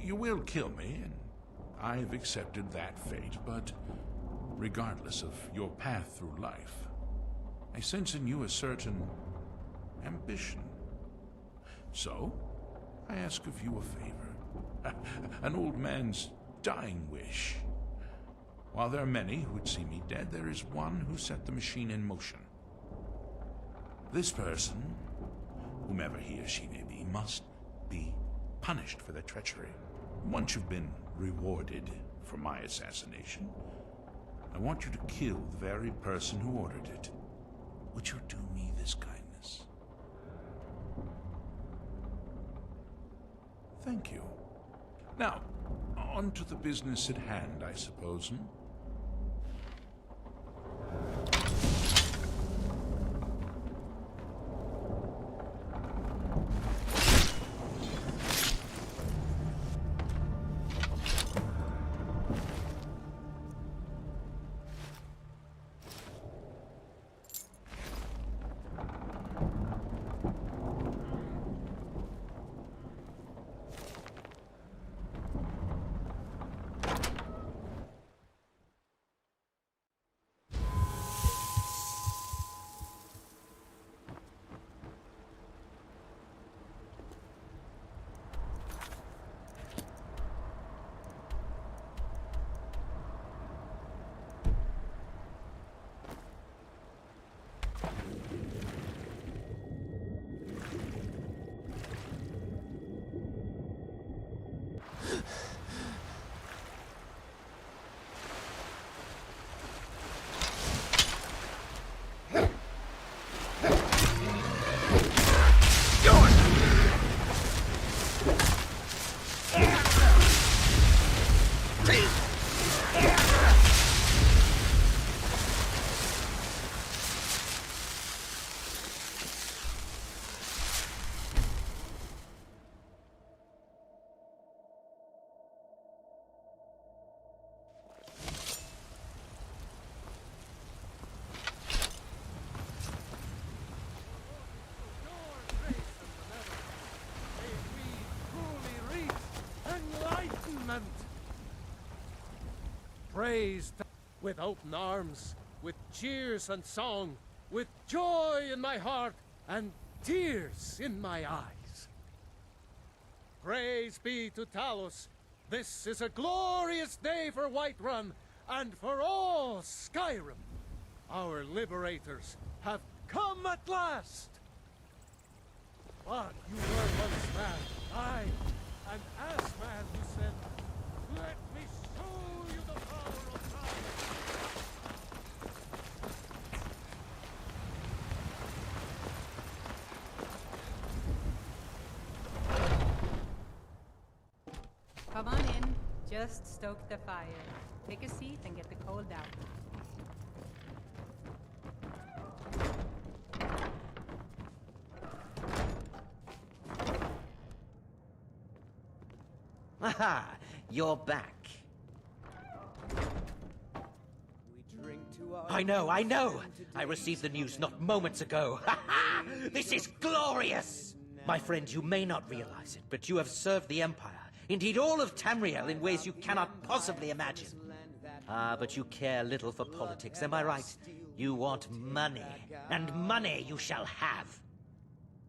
You will kill me, and I have accepted that fate, but regardless of your path through life, I sense in you a certain ambition. So, I ask of you a favor. An old man's dying wish. While there are many who would see me dead, there is one who set the machine in motion. This person, whomever he or she may be, must be punished for their treachery. Once you've been rewarded for my assassination, I want you to kill the very person who ordered it. Would you do me this kindness? Thank you. Now, on to the business at hand, I suppose, armament. Praise with open arms, with cheers and song, with joy in my heart and tears in my eyes. Praise be to Talos. This is a glorious day for Whiterun and for all Skyrim. Our liberators have come at last. But you were once man, I, an ass man who said, "Let me show you the power of Come on in. Just stoke the fire. Take a seat and get the cold out. Aha! You're back. I know! I received the news not moments ago. This is glorious! My friend, you may not realize it, but you have served the Empire, indeed all of Tamriel, in ways you cannot possibly imagine. But you care little for politics, am I right? You want money, and money you shall have.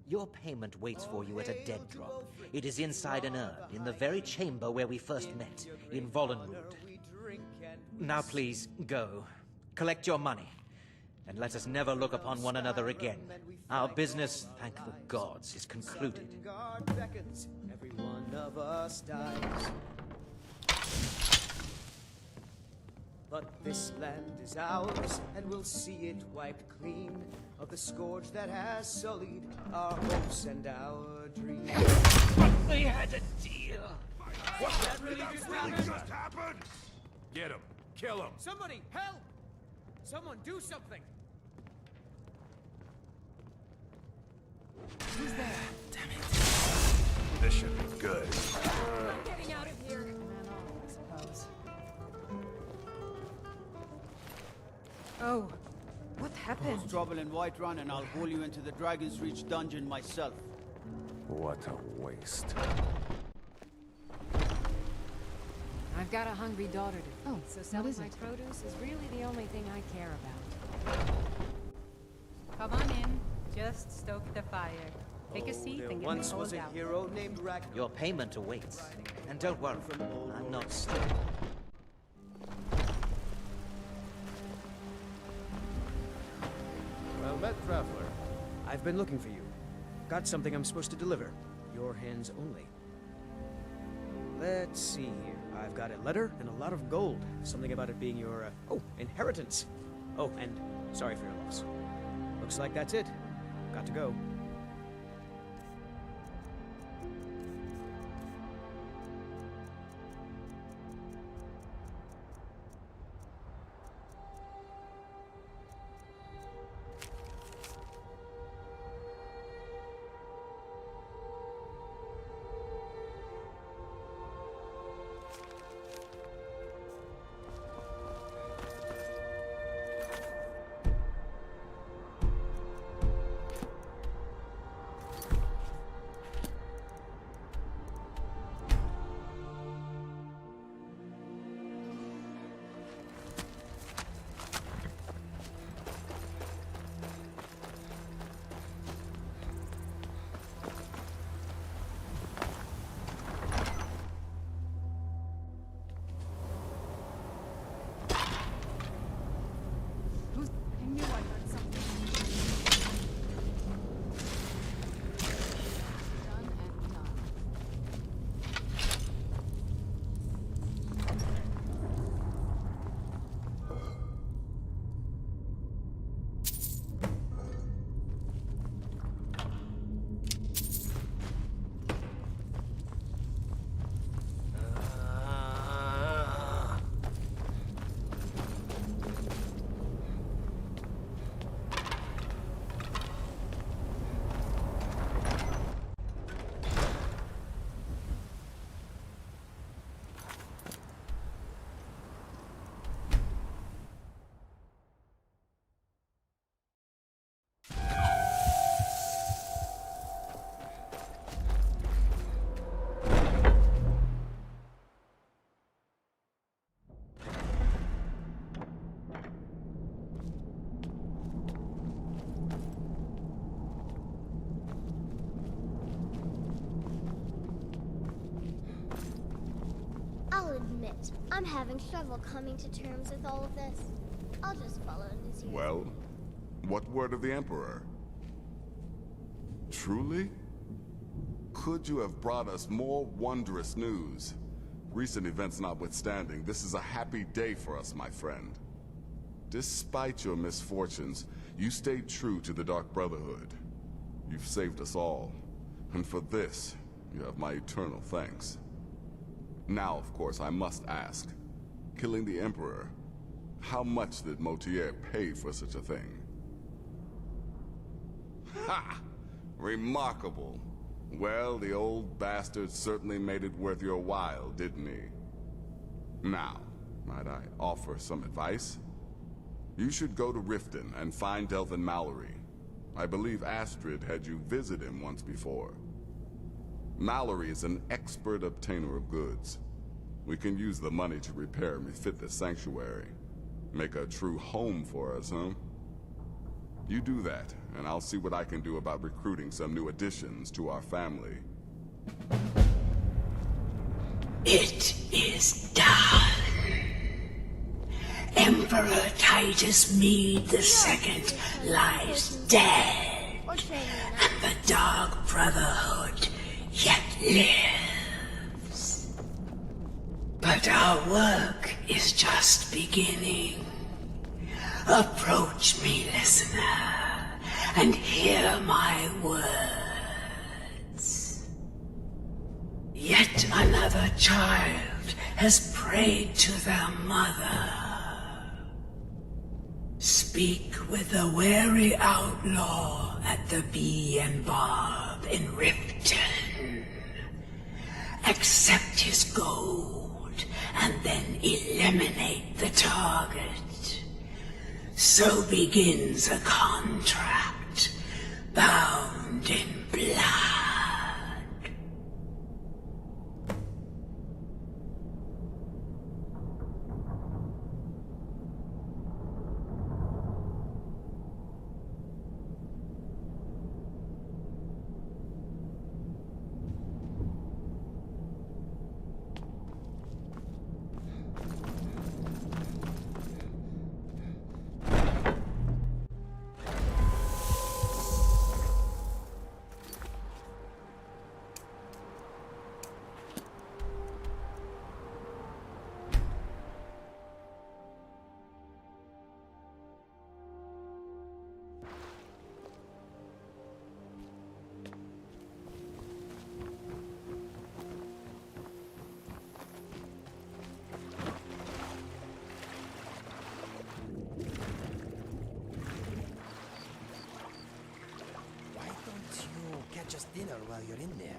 Your payment waits for you at a dead drop. It is inside an urn, in the very chamber where we first met, in Vollenwood. Now please, go. Collect your money, and let us never look upon one another again. Our business, thank the gods, is concluded. Every one of us dies. But this land is ours, and we'll see it wiped clean of the scourge that has sullied our hopes and our dreams. We had a deal. What? That really just happened? Get him. Kill him. Somebody, help! Someone do something! Who's there? Damn it. This should be good. I'm getting out of here. I suppose. Oh, what happened? There's trouble in Whiterun, and I'll haul you into the Dragon's Reach dungeon myself. What a waste. I've got a hungry daughter to feed, so selling my produce is really the only thing I care about. Come on in. Just stoke the fire. Take a seat and get the Once cold was a out. hero named Ragnar. Your payment awaits. And don't worry, I'm not stupid. Well met, traveler. I've been looking for you. Got something I'm supposed to deliver. Your hands only. Let's see here. I've got a letter and a lot of gold. Something about it being your, inheritance. Oh, and sorry for your loss. Looks like that's it. Got to go. I'll admit, I'm having trouble coming to terms with all of this. I'll just follow Nazir. Well, what word of the Emperor? Truly? Could you have brought us more wondrous news? Recent events notwithstanding, this is a happy day for us, my friend. Despite your misfortunes, you stayed true to the Dark Brotherhood. You've saved us all, and for this, you have my eternal thanks. Now, of course, I must ask, killing the Emperor, how much did Motier pay for such a thing? Ha! Remarkable. Well, the old bastard certainly made it worth your while, didn't he? Now, might I offer some advice? You should go to Riften and find Delvin Mallory. I believe Astrid had you visit him once before. Mallory is an expert obtainer of goods. We can use the money to repair and refit the sanctuary. Make a true home for us, huh? You do that, and I'll see what I can do about recruiting some new additions to our family. It is done. Emperor Titus Mede II lies dead, and the Dark Brotherhood yet lives. But our work is just beginning. Approach me, listener, and hear my words. Yet another child has prayed to their mother. Speak with the wary outlaw at the Bee and Barb in Riften. Accept his gold, and then eliminate the target. So begins a contract, bound in blood. Just dinner while you're in there.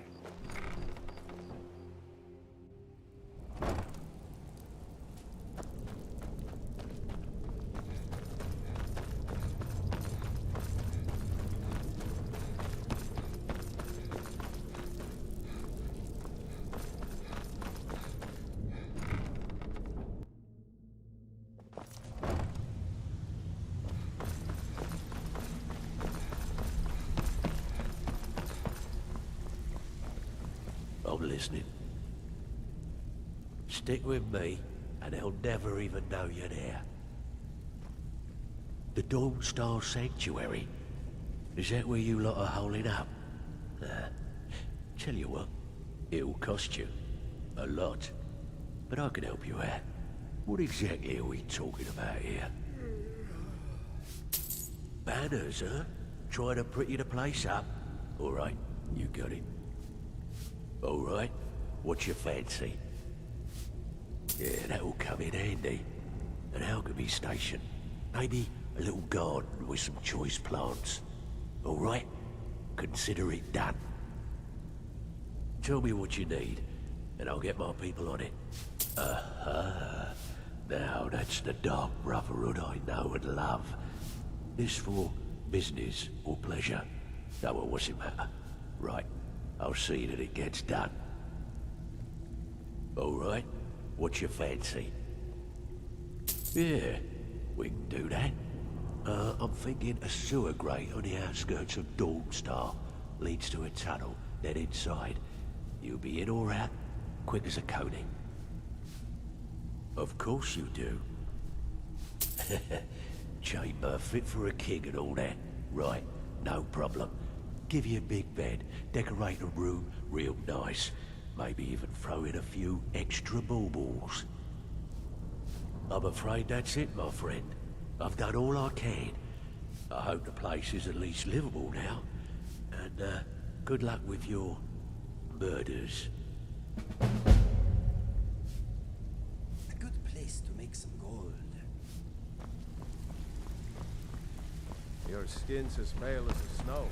I'm listening. Stick with me, and they'll never even know you're there. The Dawn Star Sanctuary? Is that where you lot are holding up? Tell you what, it'll cost you. A lot. But I can help you out. What exactly are we talking about here? Banners, huh? Trying to pretty the place up? Alright, you got it. Alright, what's your fancy? Yeah, that'll come in handy. An alchemy station. Maybe a little garden with some choice plants. Alright? Consider it done. Tell me what you need, and I'll get my people on it. Aha. Now that's the Dark Brotherhood I know and love. This for business or pleasure? No, well, what's it matter? Right, I'll see that it gets done. Alright, what's your fancy? Yeah, we can do that. I'm thinking a sewer grate on the outskirts of Dawnstar. Leads to a tunnel, then inside. You'll be in or out, quick as a coney. Of course you do. Chamber fit for a king and all that. Right, no problem. Give you a big bed, decorate a room real nice. Maybe even throw in a few extra baubles. I'm afraid that's it, my friend. I've done all I can. I hope the place is at least livable now. And, good luck with your murders. A good place to make some gold. Your skin's as pale as the snow.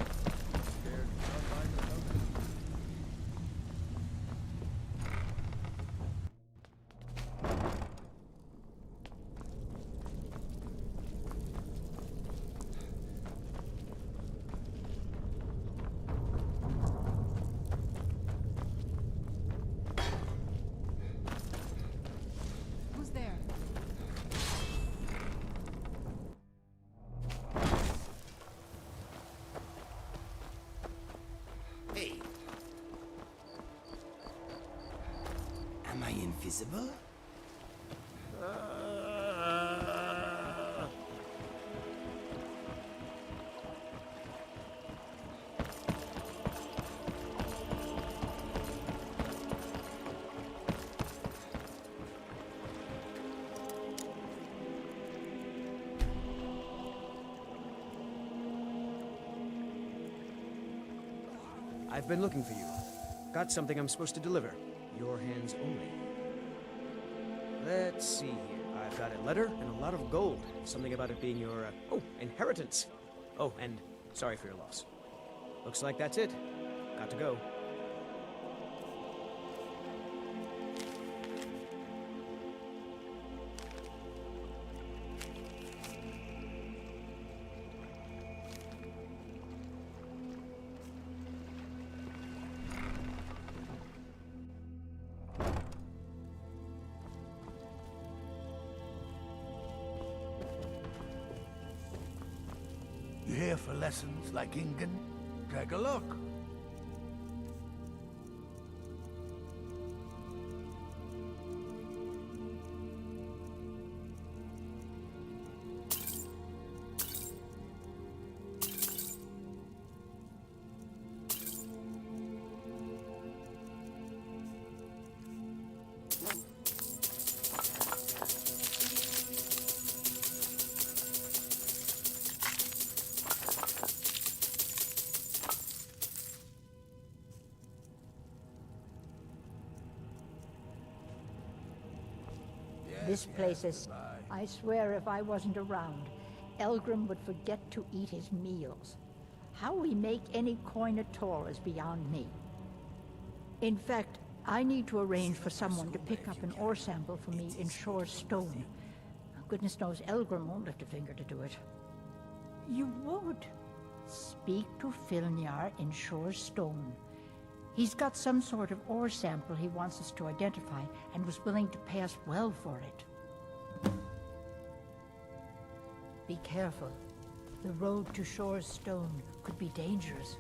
Scared sunlight or something? Who's there? Hey. Am I invisible? I've been looking for you. Got something I'm supposed to deliver. Your hands only. Let's see here. I've got a letter and a lot of gold. Something about it being your, inheritance. Oh, and sorry for your loss. Looks like that's it. Got to go. You here for lessons like Ingen? Take a look. This place is... I swear if I wasn't around, Elgrim would forget to eat his meals. How we make any coin at all is beyond me. In fact, I need to arrange for someone to pick up an ore sample for me in Shore's stone. Goodness knows Elgrim won't lift a finger to do it. You would? Speak to Filnyar in Shore's stone. He's got some sort of ore sample he wants us to identify and was willing to pay us well for it. Be careful. The road to Shore's stone could be dangerous.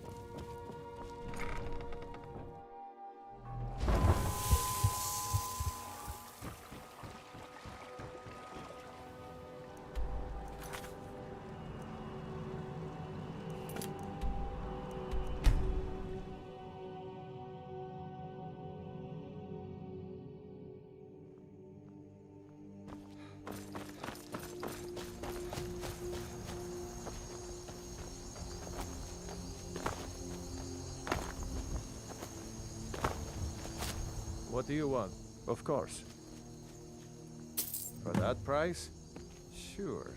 What do you want? Of course. For that price? Sure.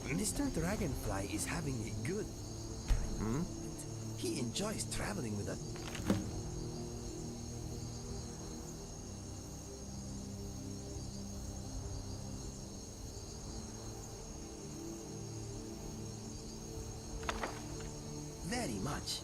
Mr. Dragonfly is having it good. Hmm? He enjoys traveling with us. Very much.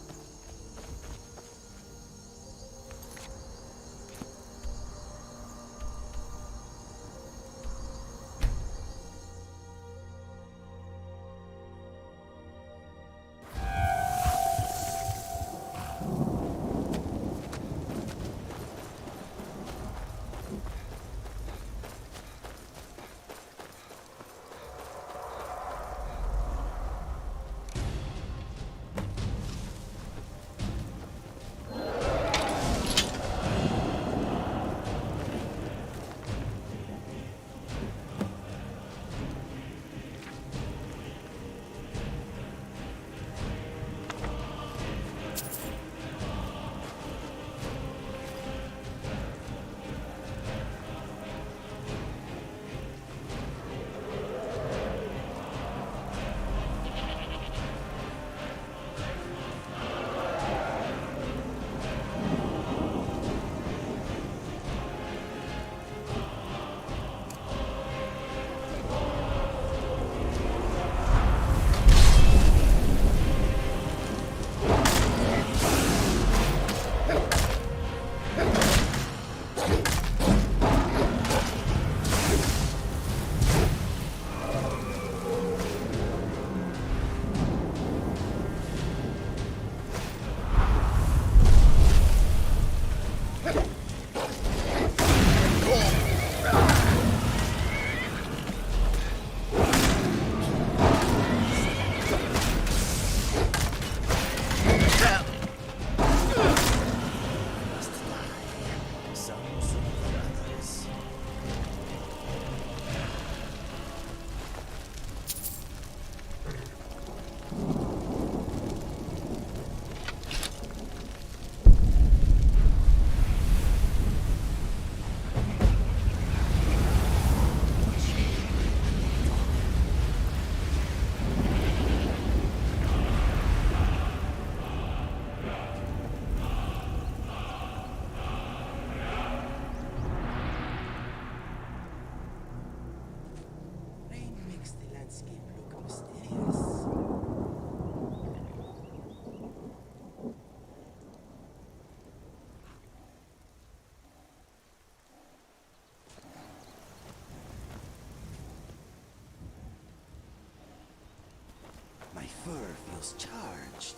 feels charged.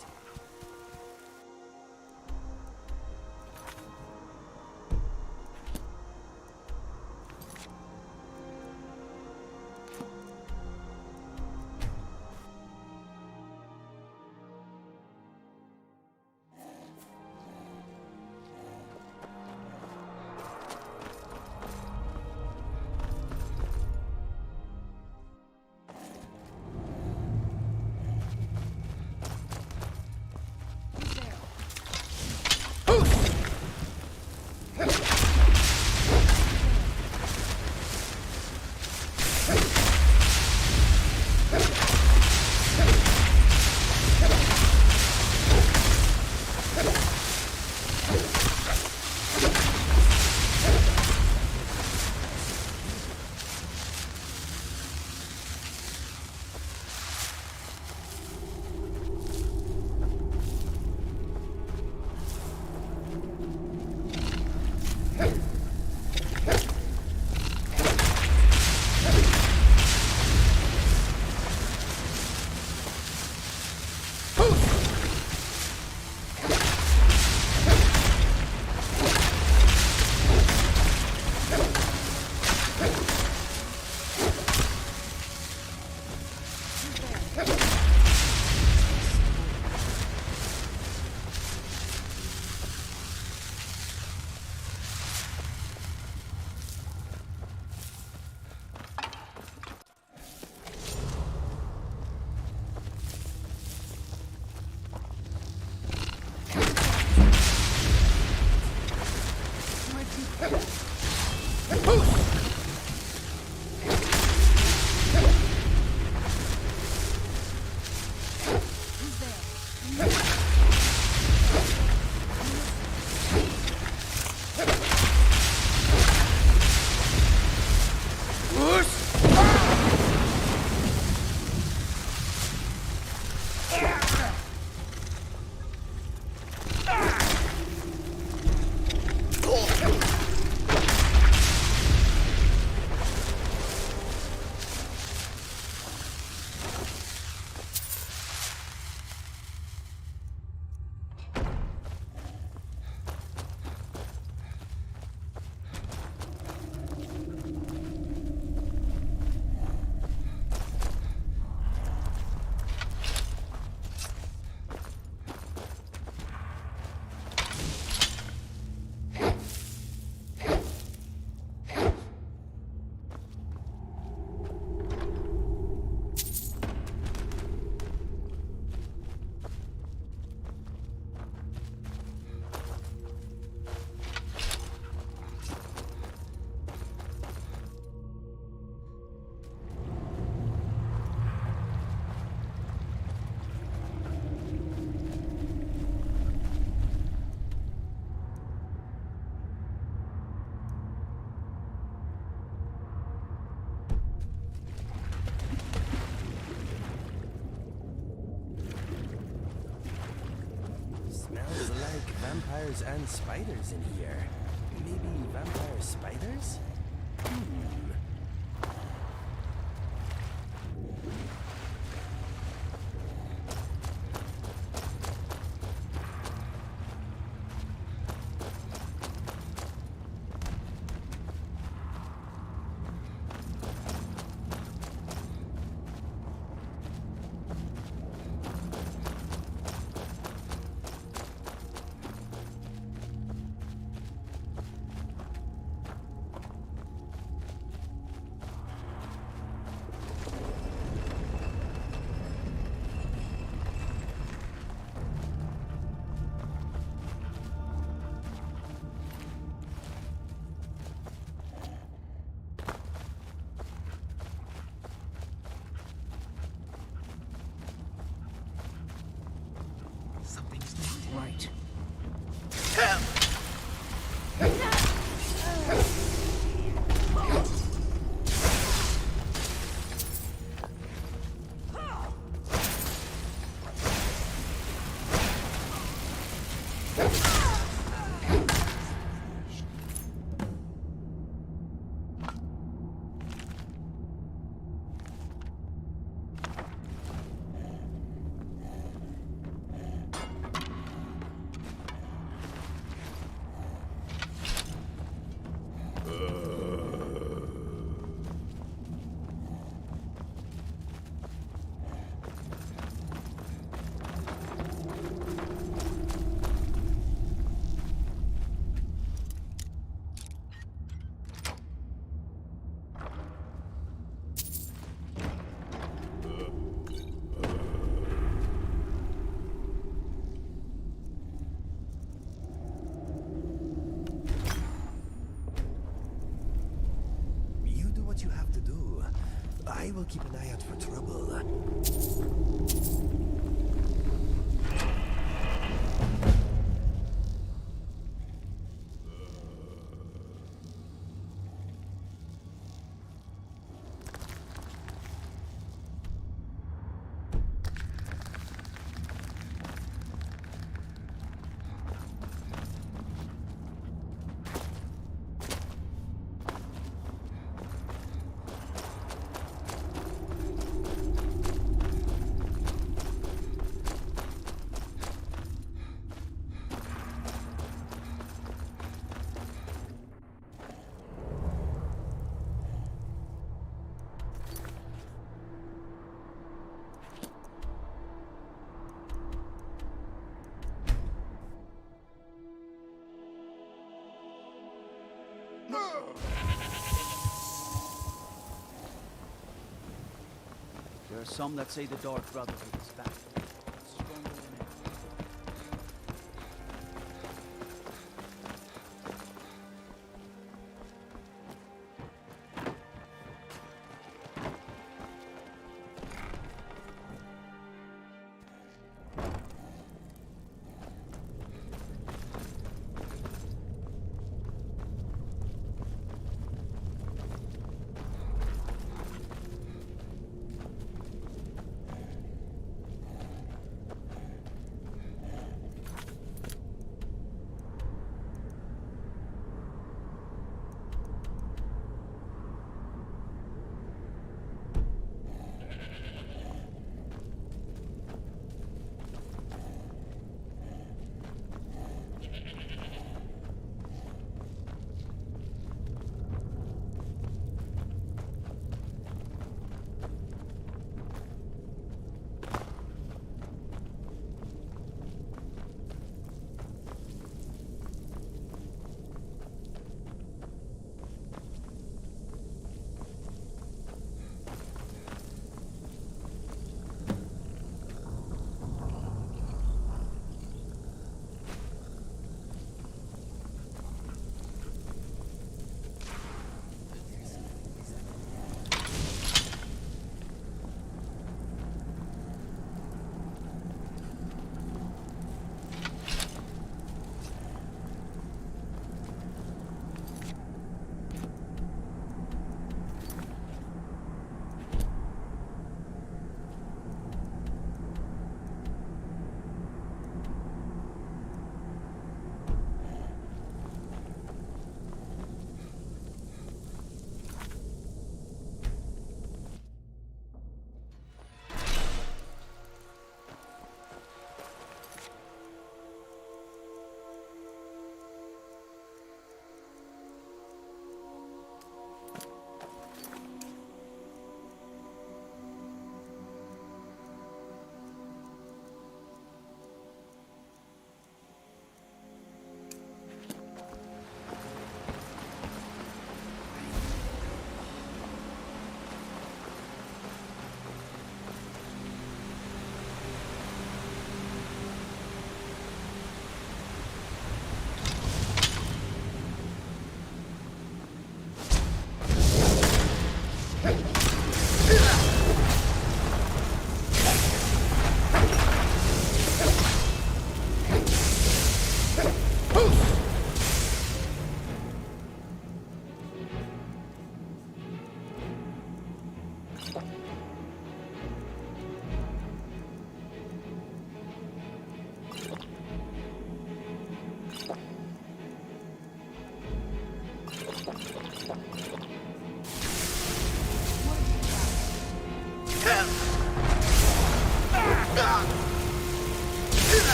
Smells like vampires and spiders in here. Maybe vampire spiders? Something's not right. will keep an eye out for trouble. There are some that say the Dark Brotherhood is back. Stronger than ever.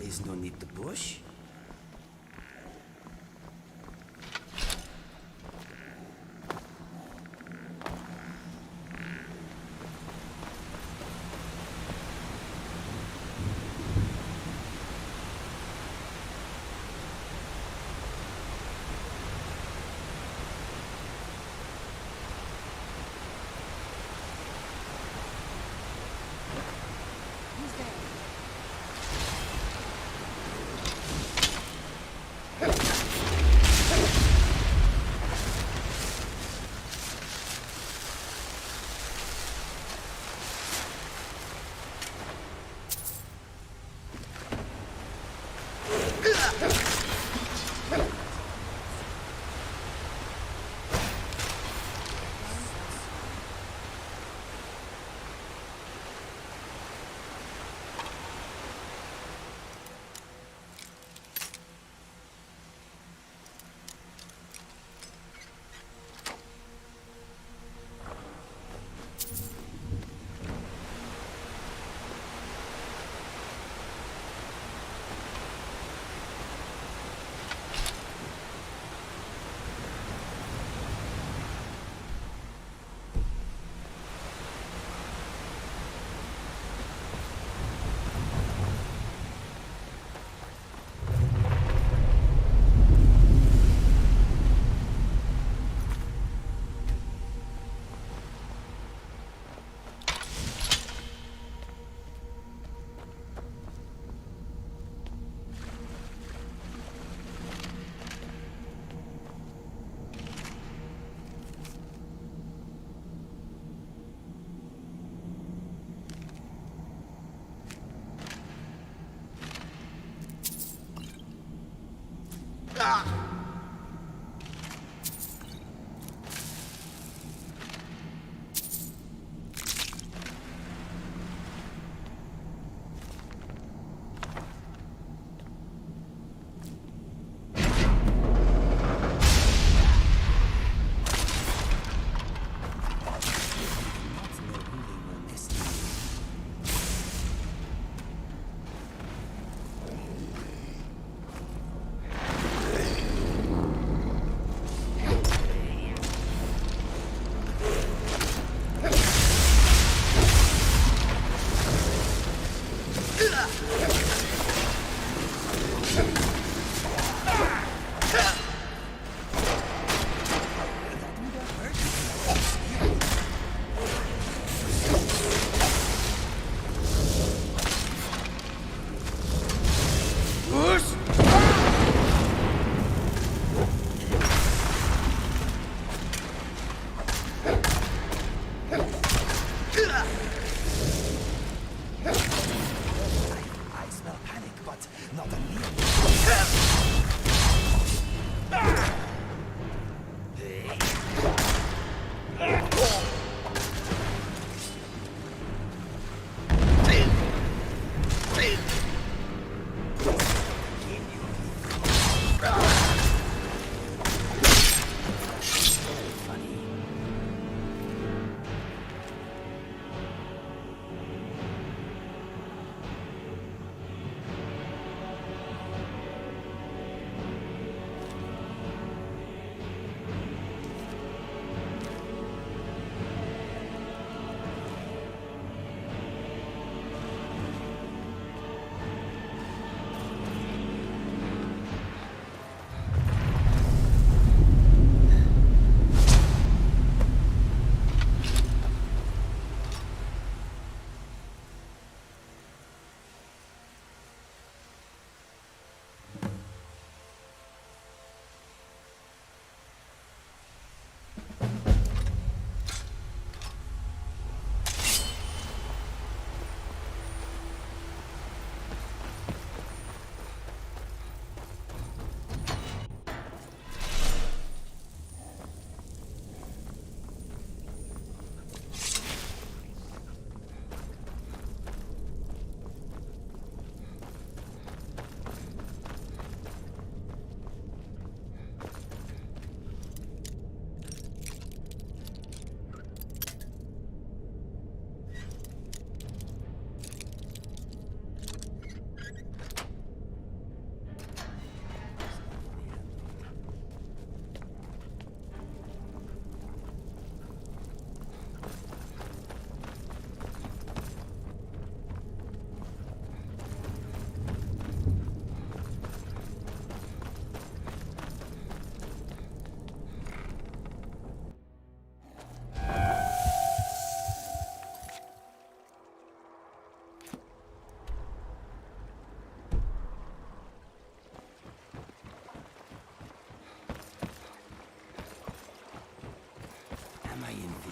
is no need to push. Who's there?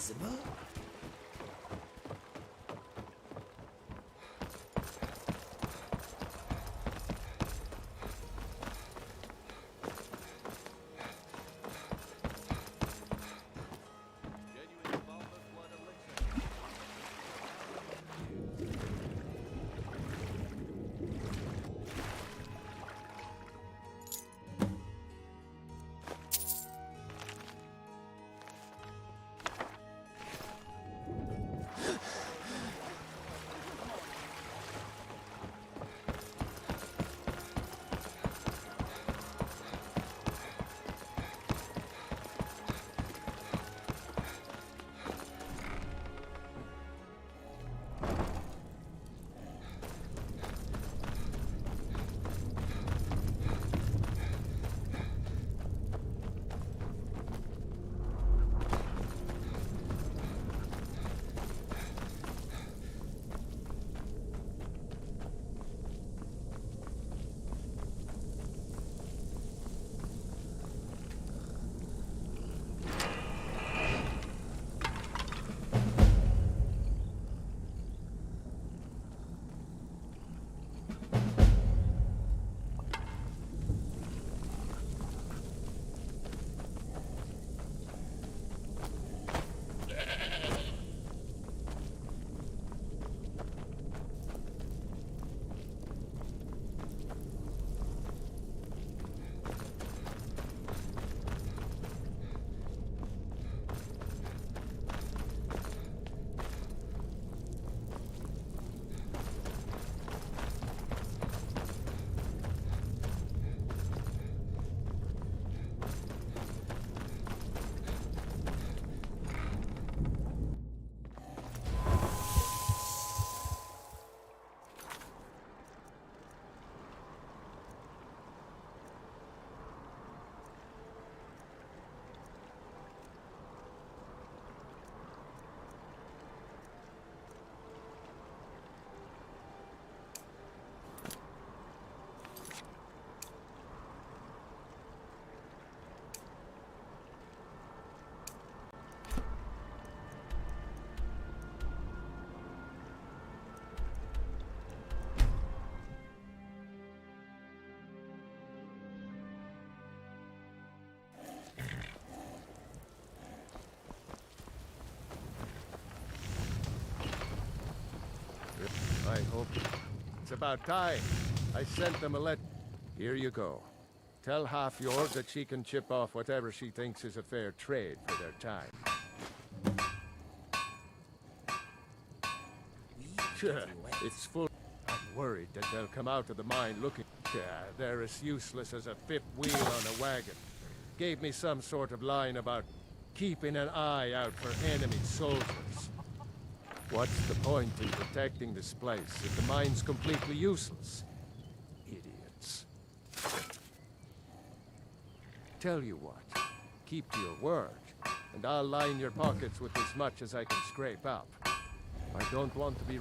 feasible. I hope it's about time. I sent them a letter. Here you go. Tell half-Yord that she can chip off whatever she thinks is a fair trade for their time. Sure, it's full. I'm worried that they'll come out of the mine looking. Yeah, they're as useless as a fifth wheel on a wagon. Gave me some sort of line about keeping an eye out for enemy soldiers. What's the point in protecting this place if the mine's completely useless? Idiots. Tell you what, keep to your word, and I'll line your pockets with as much as I can scrape up. I don't want to be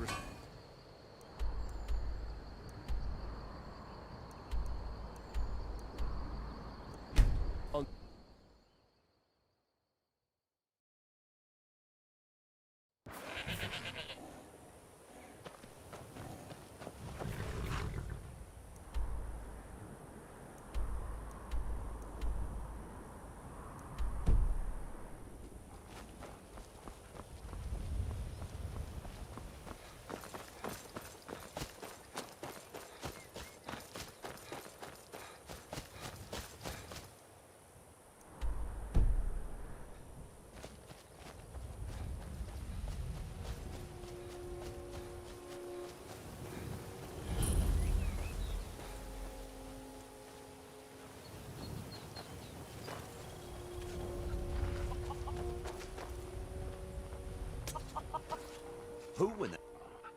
Who in the...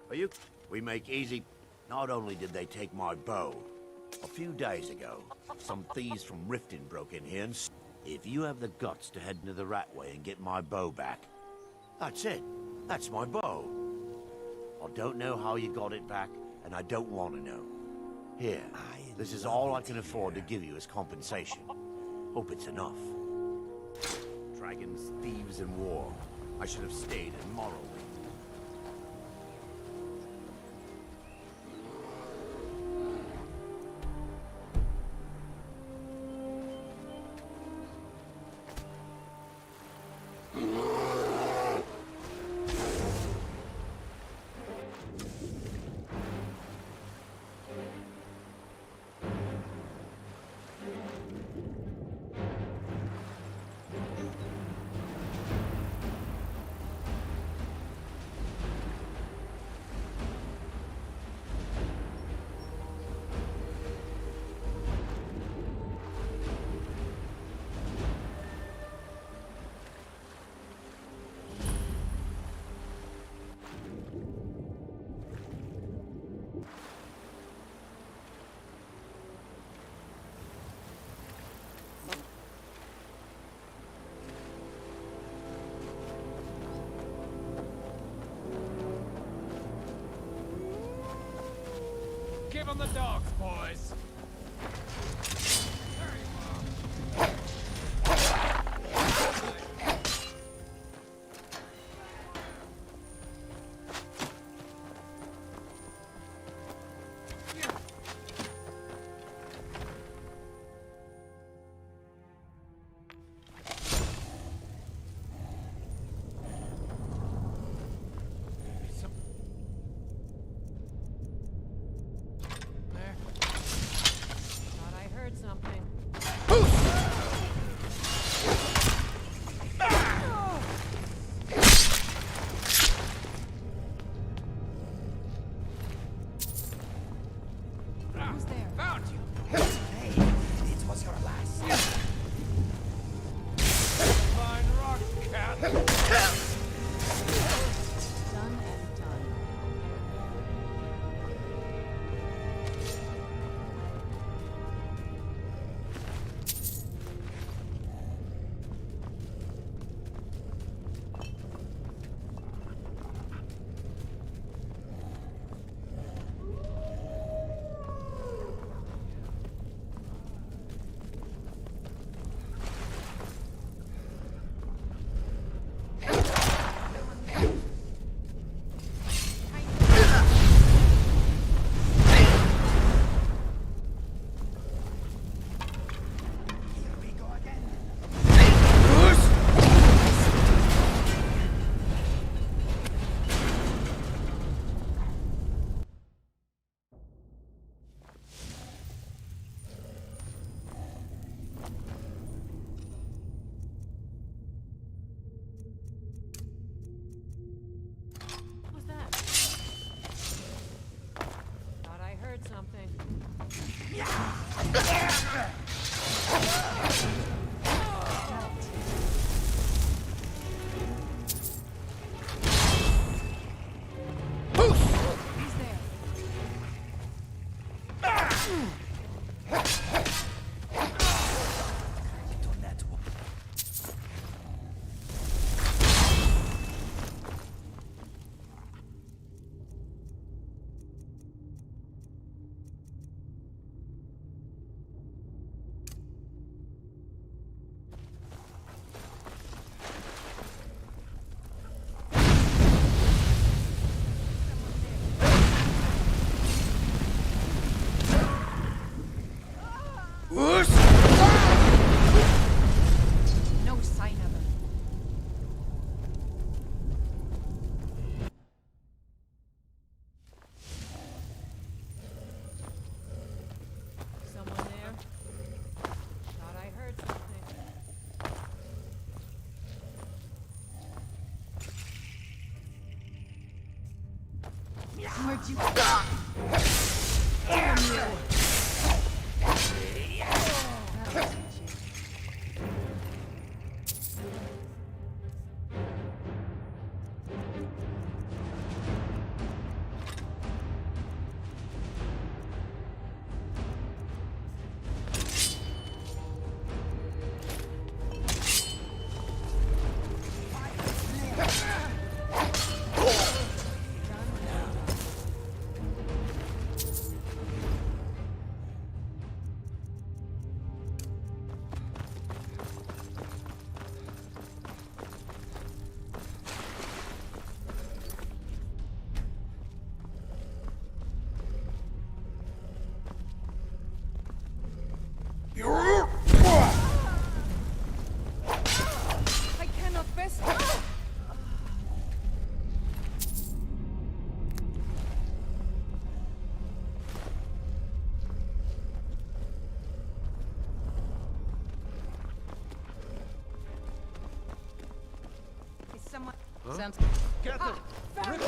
Are you... We make easy... Not only did they take my bow, a few days ago, some thieves from Riften broke in here and... If you have the guts to head into the Ratway and get my bow back, that's it. That's my bow. I don't know how you got it back, and I don't want to know. Here, this is all I can afford to give you as compensation. Hope it's enough. Dragons, thieves, and war. I should have stayed in Morrowind. Give them the dogs, boys! Where'd you go? Damn you! That'll teach you. Sounds... Get them! Rip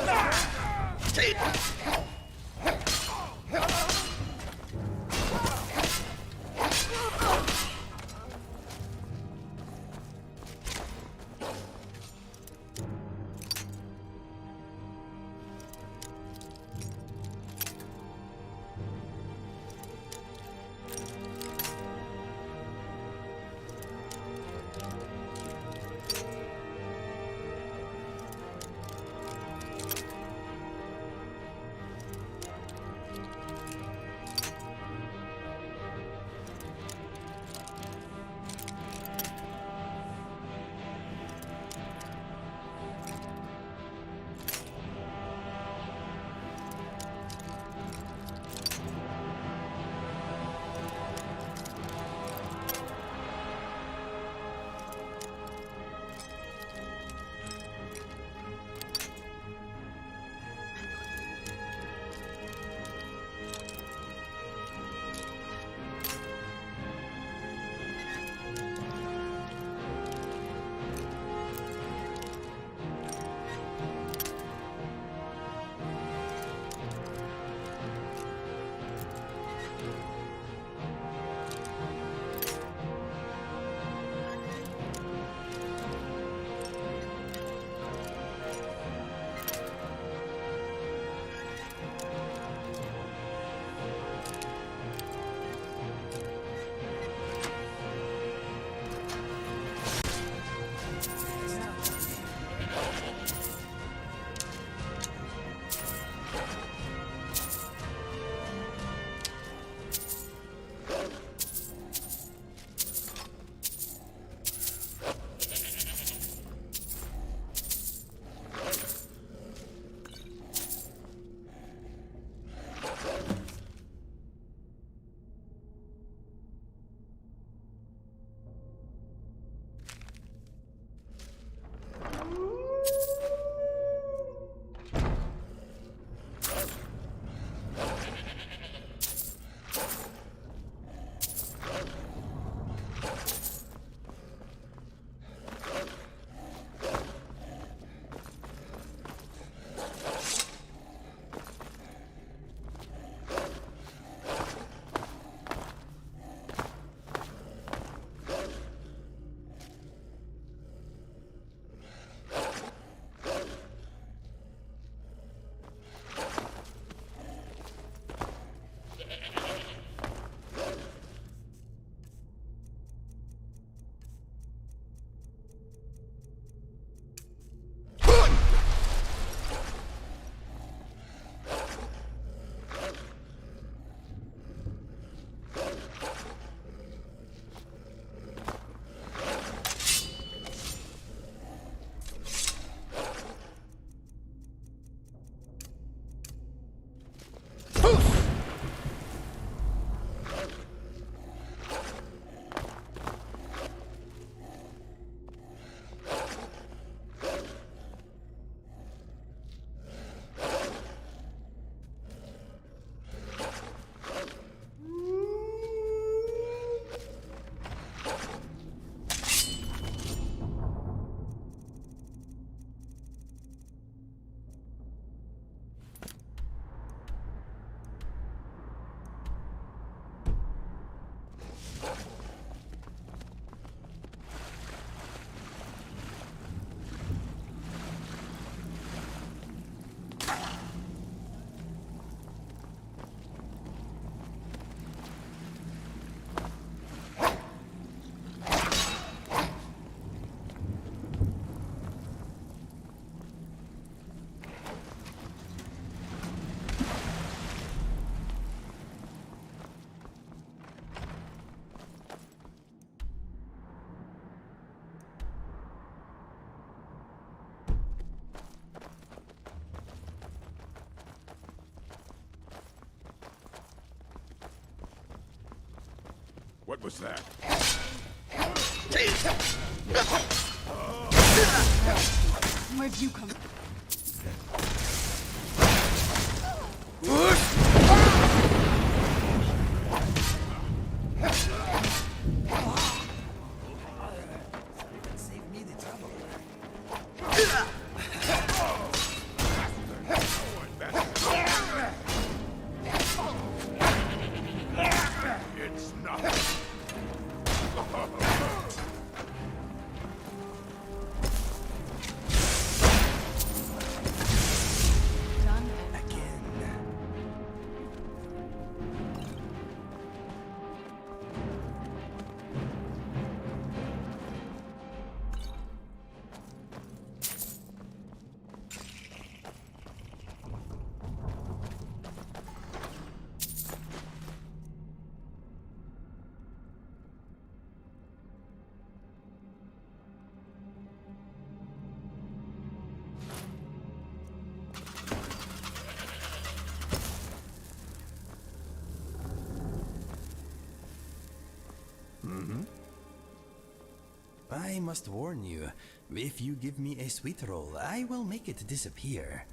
What was that? Where'd you come from? Save me the trouble. I must warn you, if you give me a sweet roll, I will make it disappear.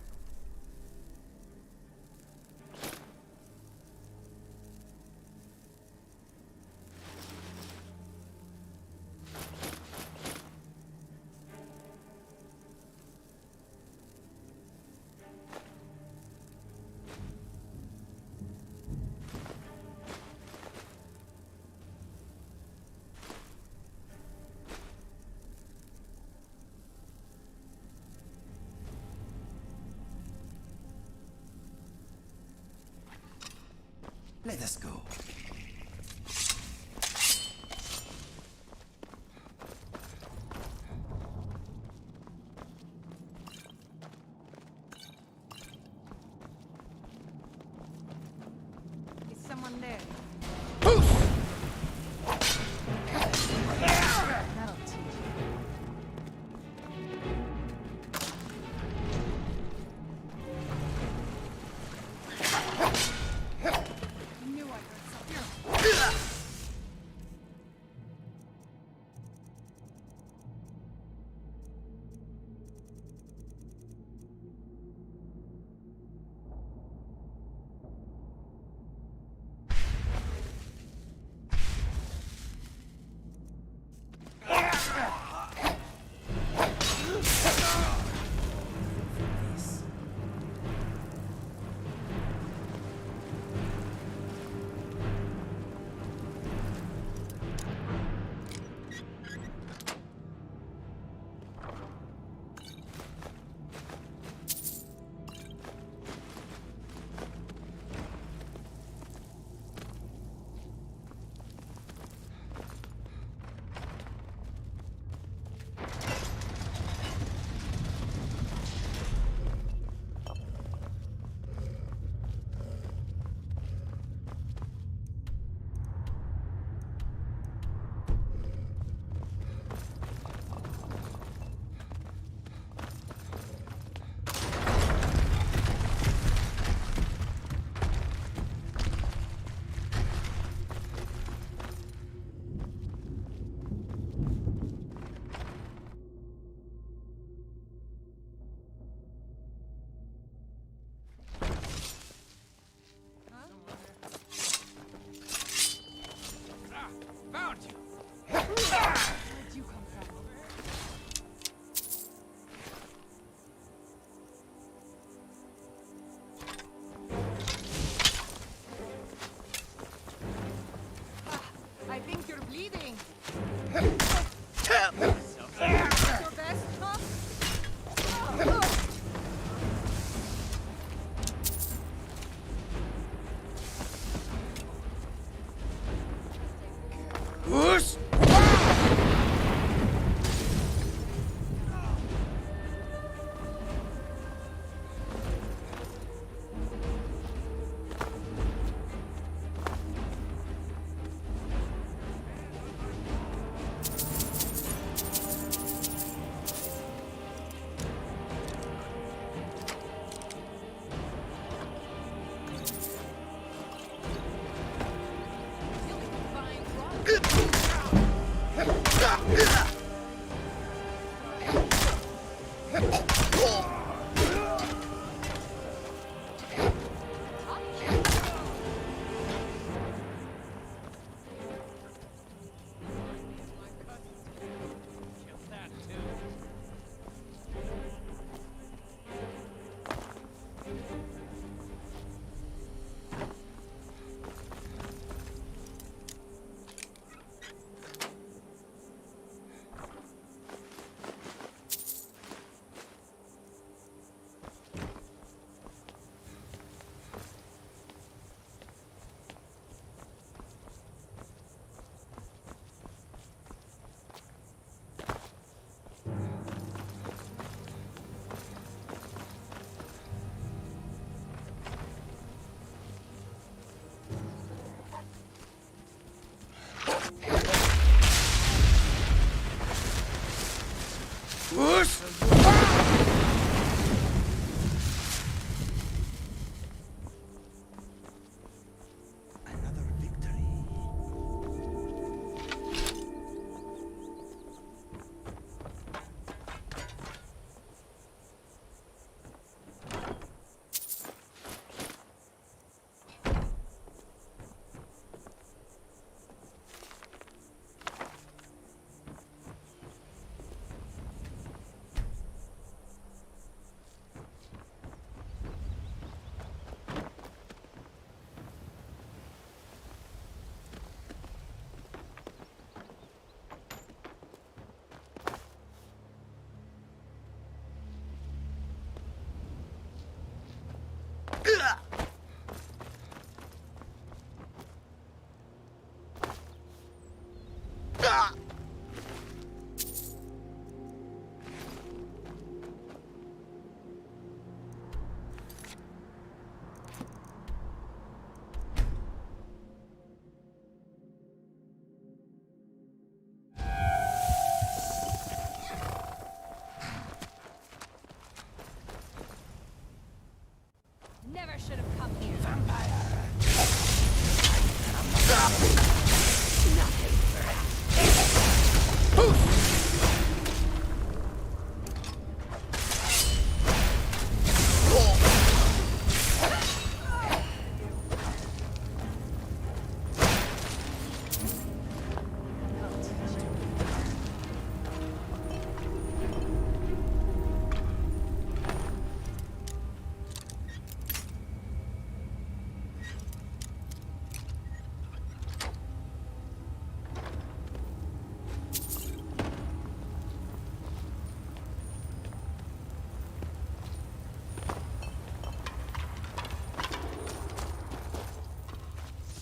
Let us go. Is someone there? That'll teach you. Knew I heard something. never should have come here.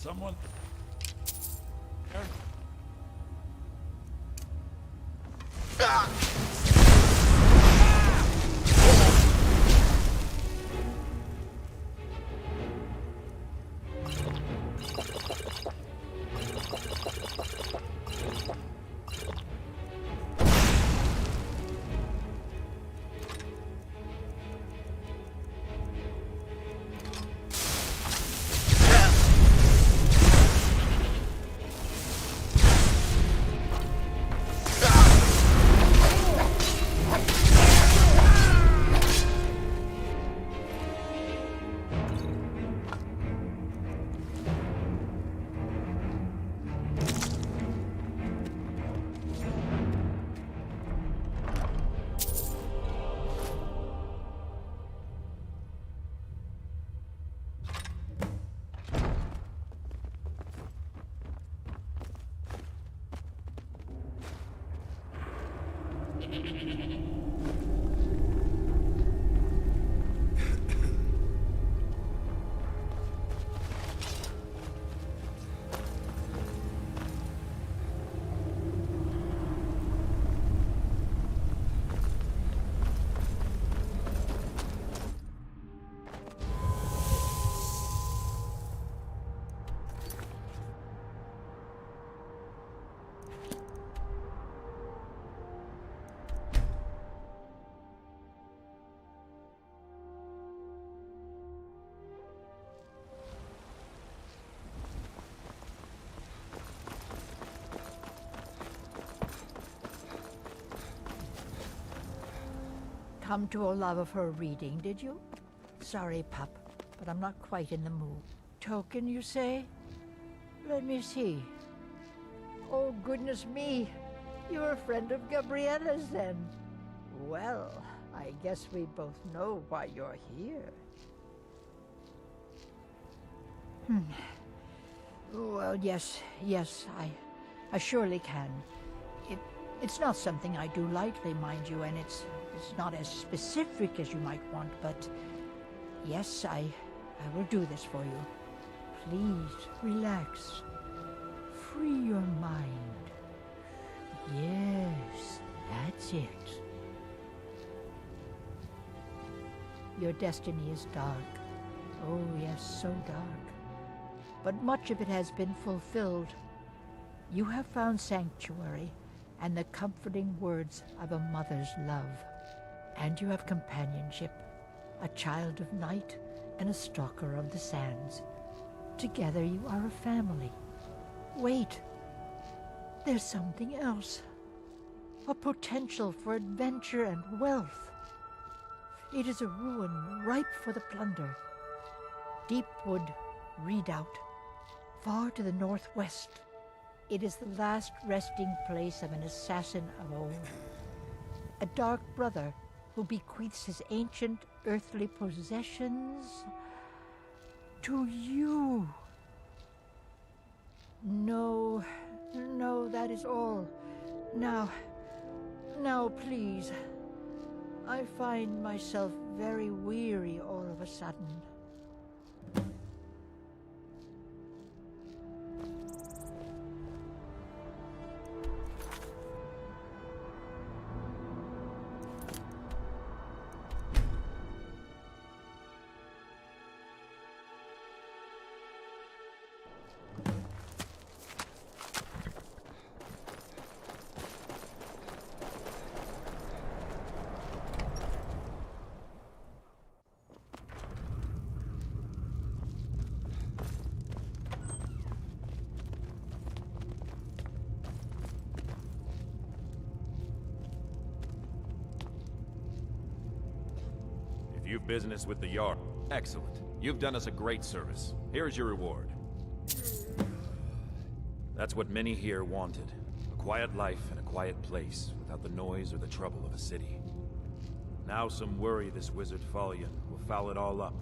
Someone... There? Come to a love of her reading, did you? Sorry, pup, but I'm not quite in the mood. Token, you say? Let me see. Oh, goodness me. You're a friend of Gabriella's, then. Well, I guess we both know why you're here. Well, yes, I surely can. It's not something I do lightly, mind you, and it's not as specific as you might want, but yes, I will do this for you. Please, relax. Free your mind. Yes, that's it. Your destiny is dark. Oh, yes, so dark. But much of it has been fulfilled. You have found sanctuary and the comforting words of a mother's love. And you have companionship, a child of night and a stalker of the sands. Together you are a family. Wait, there's something else. A potential for adventure and wealth. It is a ruin ripe for the plunder. Deepwood Redoubt, far to the northwest. It is the last resting place of an assassin of old. A dark brother who bequeaths his ancient earthly possessions to you. No, that is all. Now, please. I find myself very weary all of a sudden. Leave business with the Yard. Excellent. You've done us a great service. Here's your reward. That's what many here wanted. A quiet life in a quiet place, without the noise or the trouble of a city. Now some worry this wizard Fallion will foul it all up.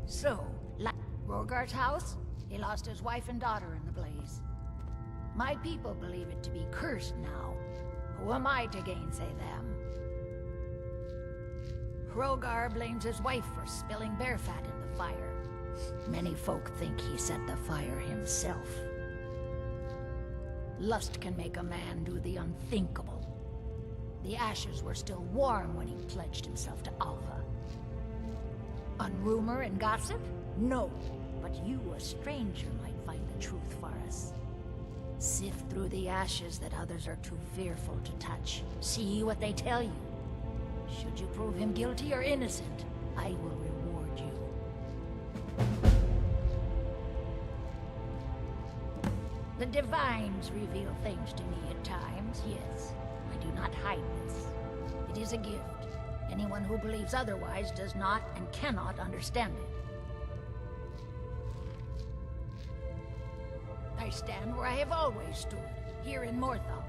So, like Rogar's house? He lost his wife and daughter in the blaze. My people believe it to be cursed now. Who am I to gainsay them? Hrogar blames his wife for spilling bear fat in the fire. Many folk think he set the fire himself. Lust can make a man do the unthinkable. The ashes were still warm when he pledged himself to Alva. On rumor and gossip? No. But you, a stranger, might find the truth for us. Sift through the ashes that others are too fearful to touch. See what they tell you. Should you prove him guilty or innocent, I will reward you. The Divines reveal things to me at times, yes. I do not hide this. It is a gift. Anyone who believes otherwise does not and cannot understand it. I stand where I have always stood, here in Morthal.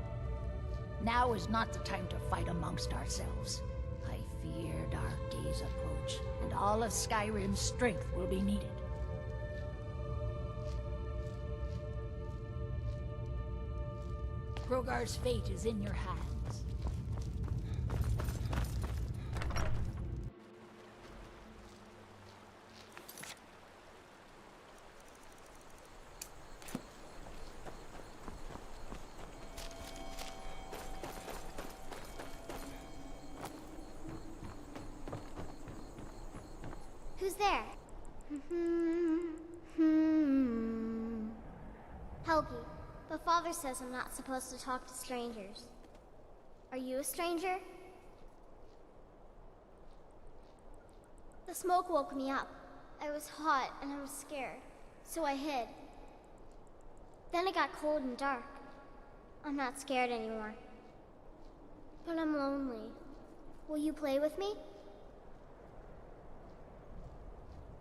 Now is not the time to fight amongst ourselves. I fear dark days approach, and all of Skyrim's strength will be needed. Rogar's fate is in your hands. Who's there? Helgi, but Father says I'm not supposed to talk to strangers. Are you a stranger? The smoke woke me up. I was hot and I was scared, so I hid. Then it got cold and dark. I'm not scared anymore. But I'm lonely. Will you play with me?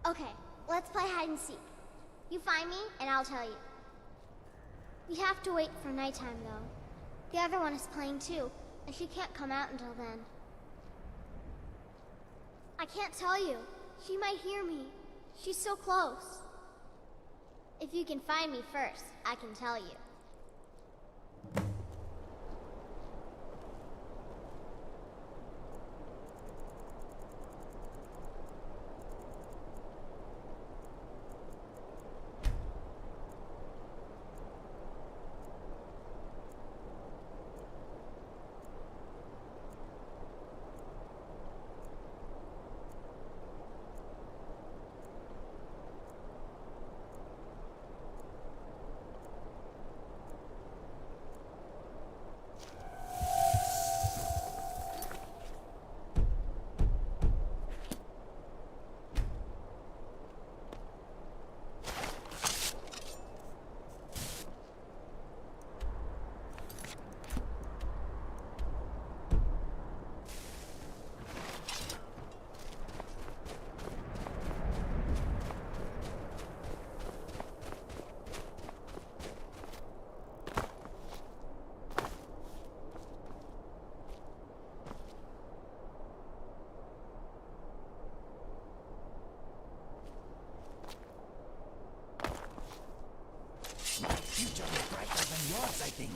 Okay, let's play hide and seek. You find me, and I'll tell you. We have to wait for nighttime, though. The other one is playing too, and she can't come out until then. I can't tell you. She might hear me. She's so close. If you can find me first, I can tell you. Future is brighter than yours, I think.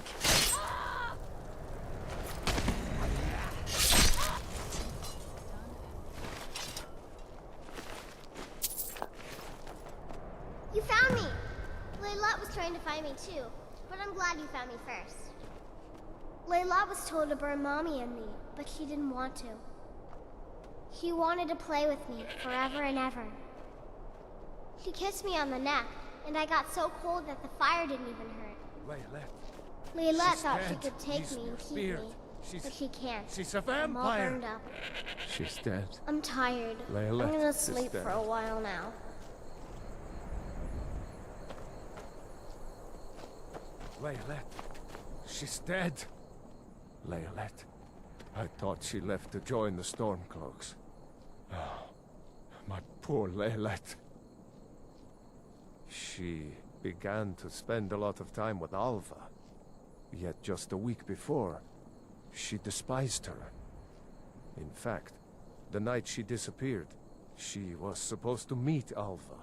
You found me! Layla was trying to find me too, but I'm glad you found me first. Layla was told to burn Mommy and me, but she didn't want to. She wanted to play with me forever and ever. She kissed me on the neck, and I got so cold that the fire didn't even hurt. Layla thought she could take me and keep me, but she can't. She's a I'm all vampire. burned up. She's dead. I'm tired. Layla I'm gonna is sleep dead. for a while now. Layla. She's dead. Layla. I thought she left to join the Stormcloaks. Oh, my poor Leylette. She began to spend a lot of time with Alva. Yet just a week before, she despised her. In fact, the night she disappeared, she was supposed to meet Alva.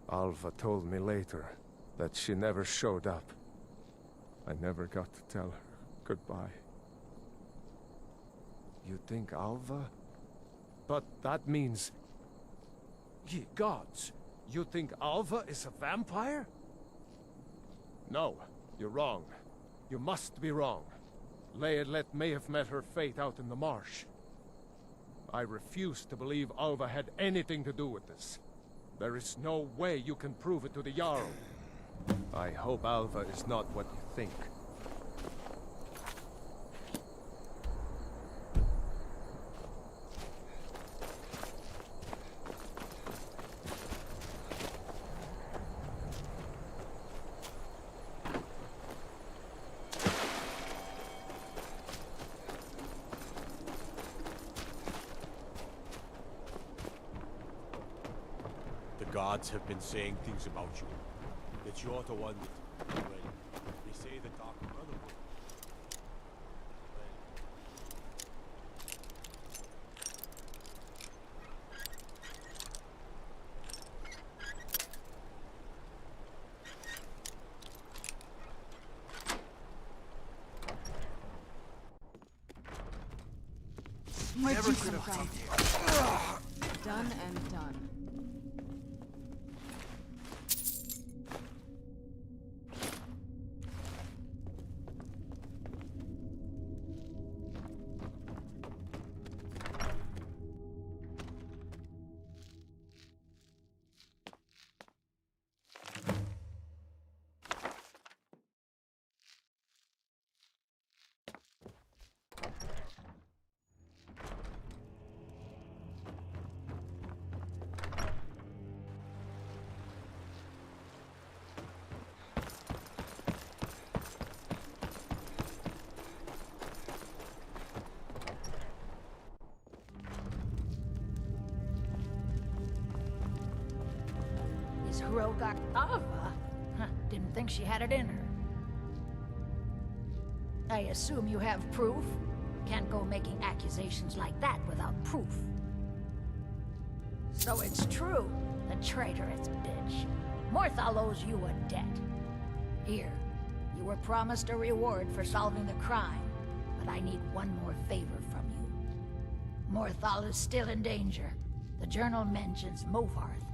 Alva told me later that she never showed up. I never got to tell her goodbye. You think Alva? But that means... Ye gods! You think Alva is a vampire? No, you're wrong. You must be wrong. Leylette may have met her fate out in the marsh. I refuse to believe Alva had anything to do with this. There is no way you can prove it to the Jarl. I hope Alva is not what you think. The gods have been saying things about you. That you're the one that, well, they say the Dark Brotherhood. Never could have come here. Done and done. Is Hrogak Alva? Huh, didn't think she had it in her. I assume you have proof? Can't go making accusations like that without proof. So it's true, the traitorous bitch. Morthal owes you a debt. Here, you were promised a reward for solving the crime, but I need one more favor from you. Morthal is still in danger. The journal mentions Movarth,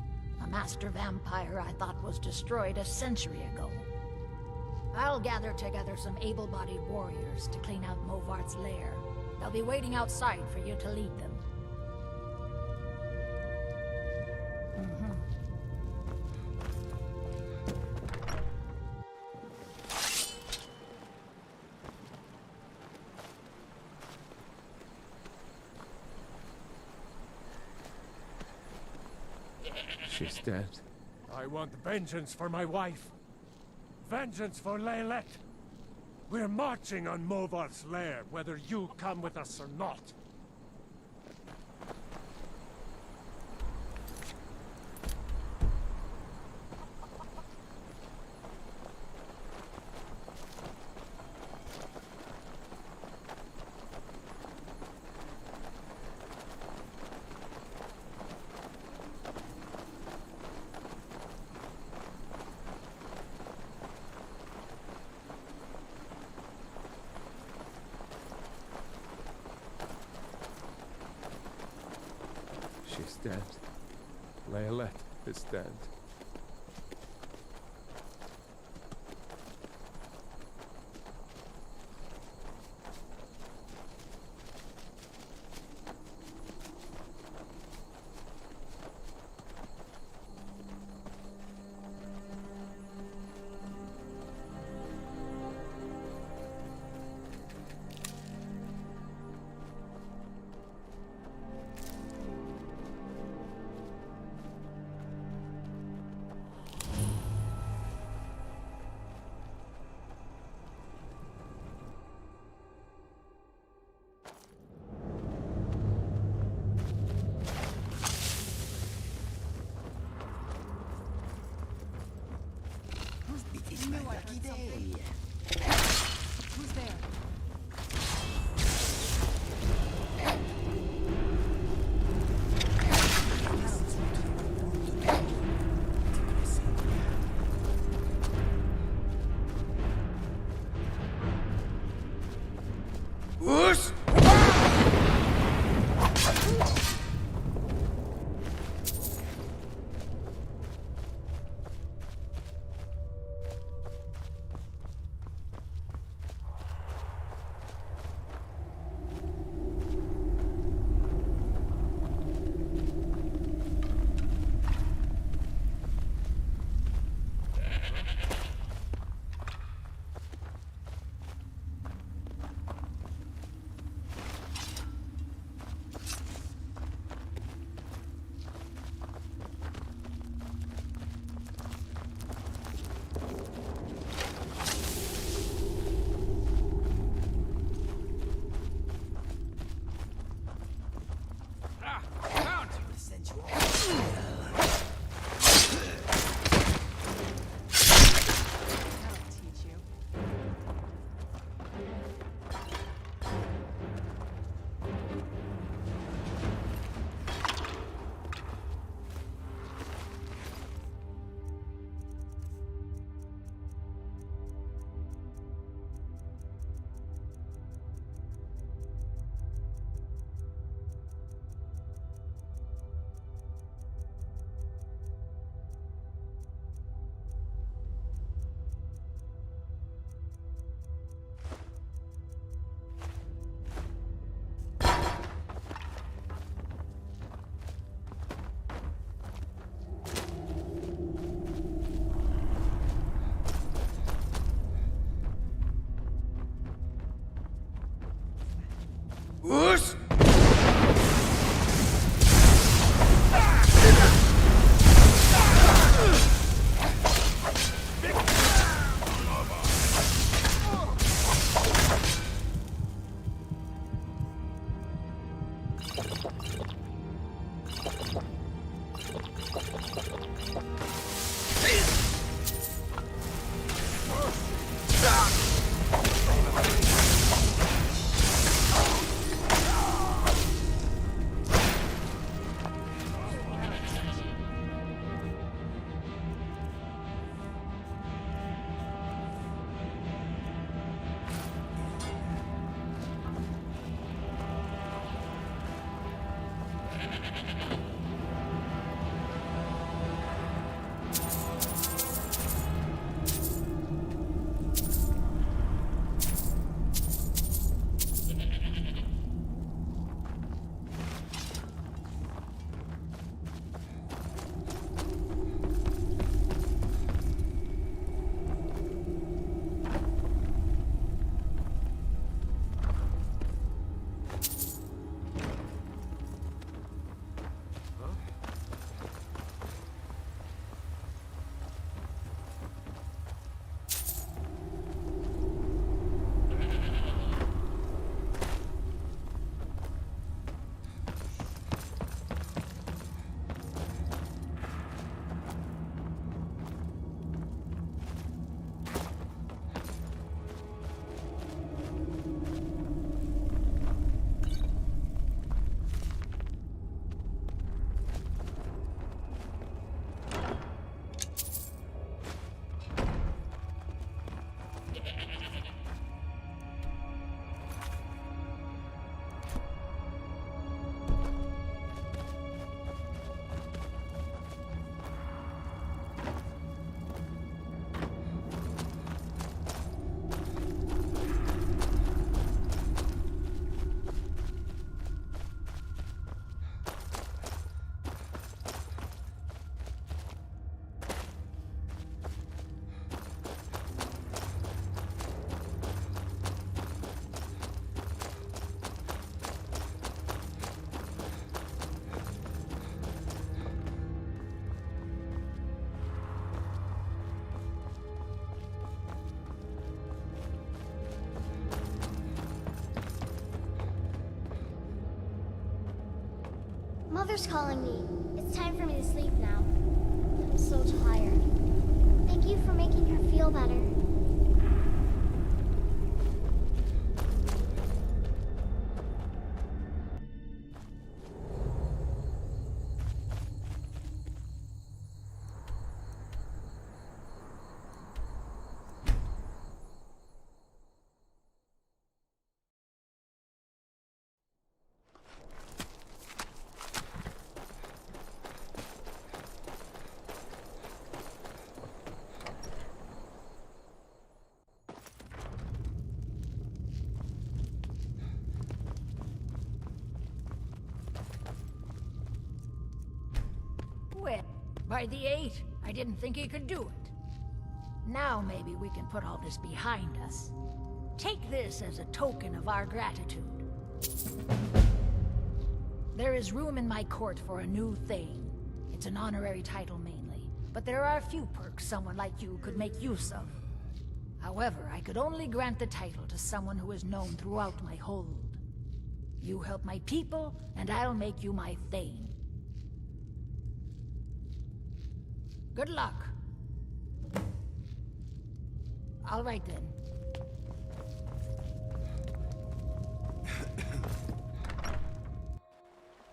a master vampire I thought was destroyed a century ago. I'll gather together some able-bodied warriors to clean out Movarth's lair. They'll be waiting outside for you to lead them. She's dead. I want vengeance for my wife. Vengeance for Leylette. We're marching on Movarth's lair, whether you come with us or not. She's dead. Leylette is dead. Whoosh! Mother's calling me. It's time for me to sleep now. I'm so tired. Thank you for making her feel better. Well, by the 8, I didn't think he could do it. Now maybe we can put all this behind us. Take this as a token of our gratitude. There is room in my court for a new Thane. It's an honorary title mainly, but there are a few perks someone like you could make use of. However, I could only grant the title to someone who is known throughout my hold. You help my people, and I'll make you my Thane. Good luck. All right then.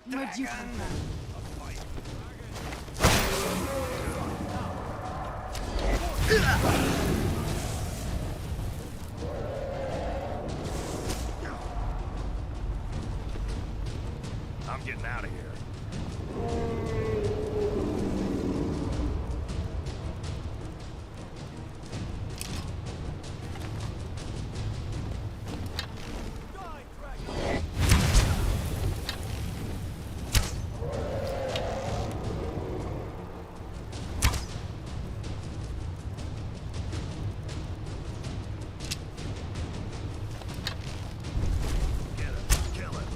Where'd you come I'm getting out of here. Kill it.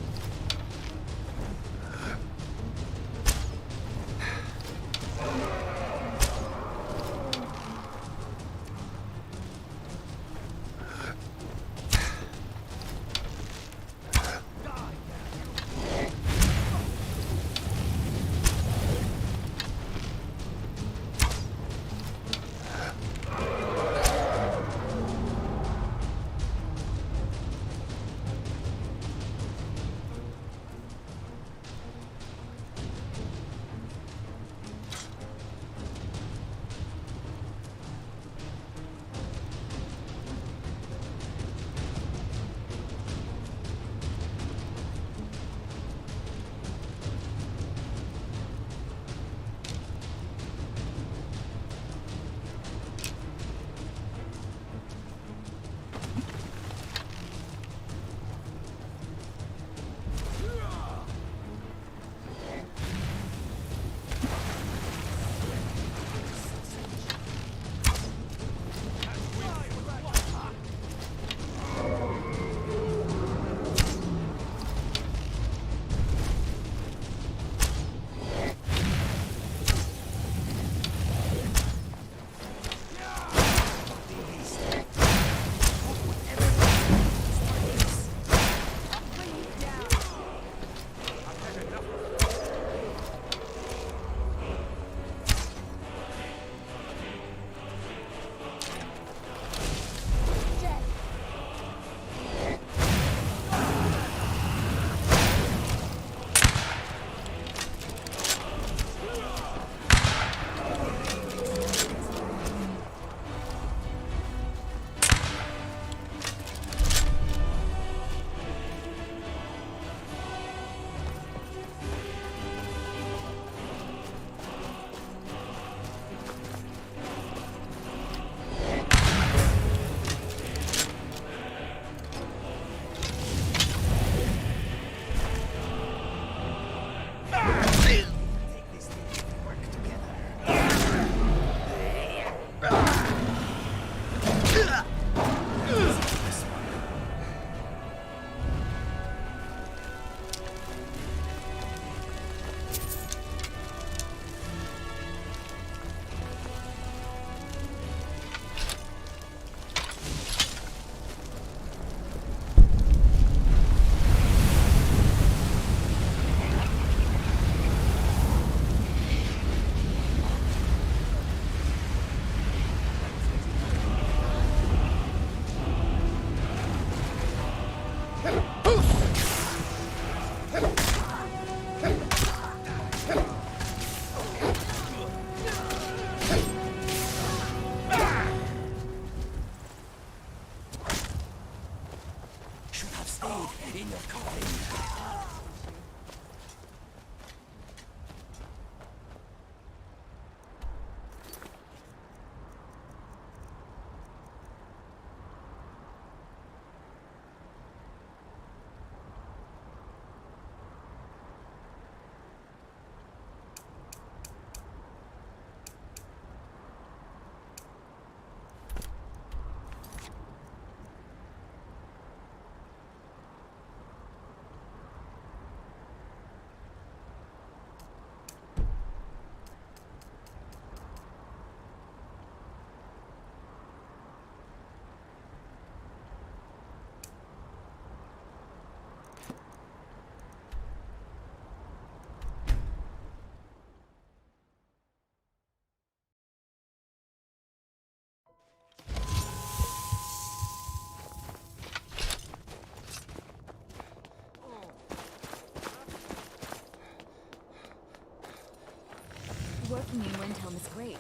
Working in Windhelm is great.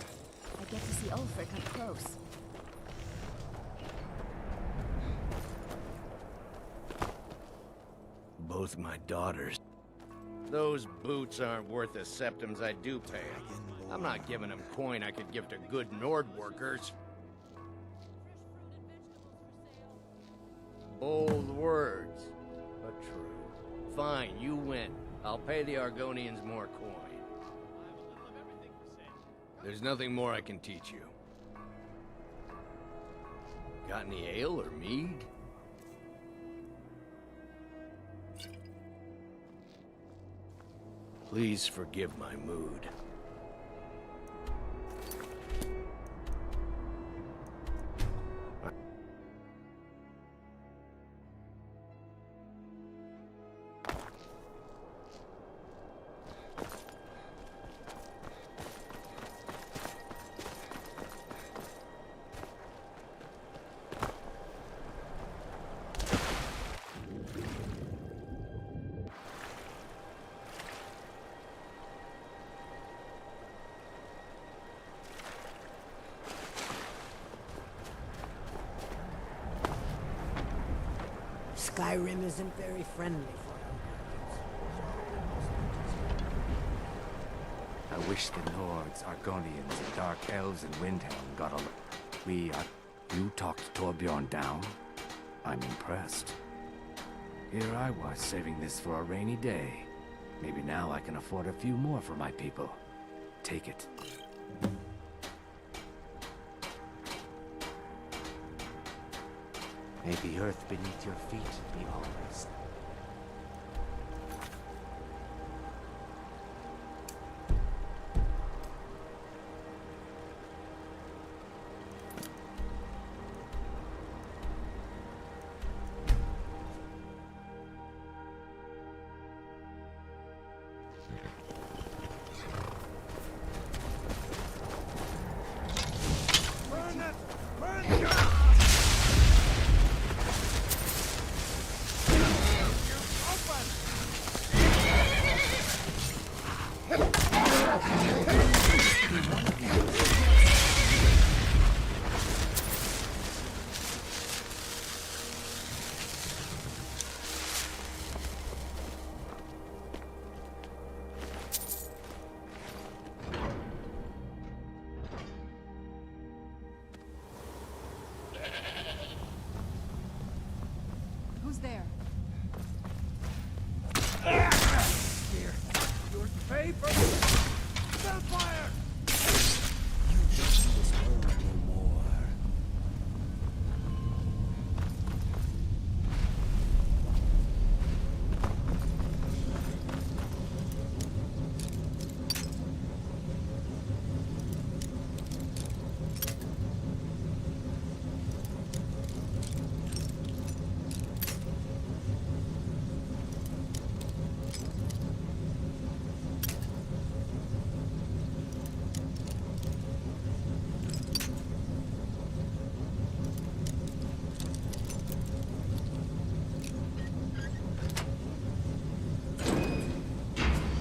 I get to see Ulfric up close. Both my daughters. Those boots aren't worth the septims I do pay. I'm not giving them coin I could give to good Nord workers. Bold words, but true. Fine, you win. I'll pay the Argonians more coin. There's nothing more I can teach you. Got any ale or mead? Please forgive my mood. Skyrim isn't very friendly for I wish the Nords, Argonians, and Dark Elves in Windhelm got a... You talked Torbjorn down? I'm impressed. Here I was, saving this for a rainy day. Maybe now I can afford a few more for my people. Take it. May the earth beneath your feet be always. Who's there? Here. Your paper! Spellfire! You don't see this world no more.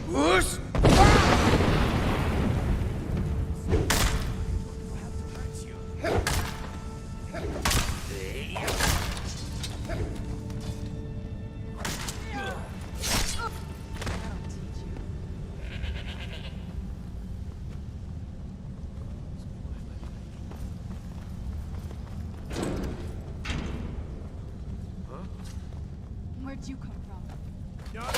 Whoosh! Where'd you come from? Not a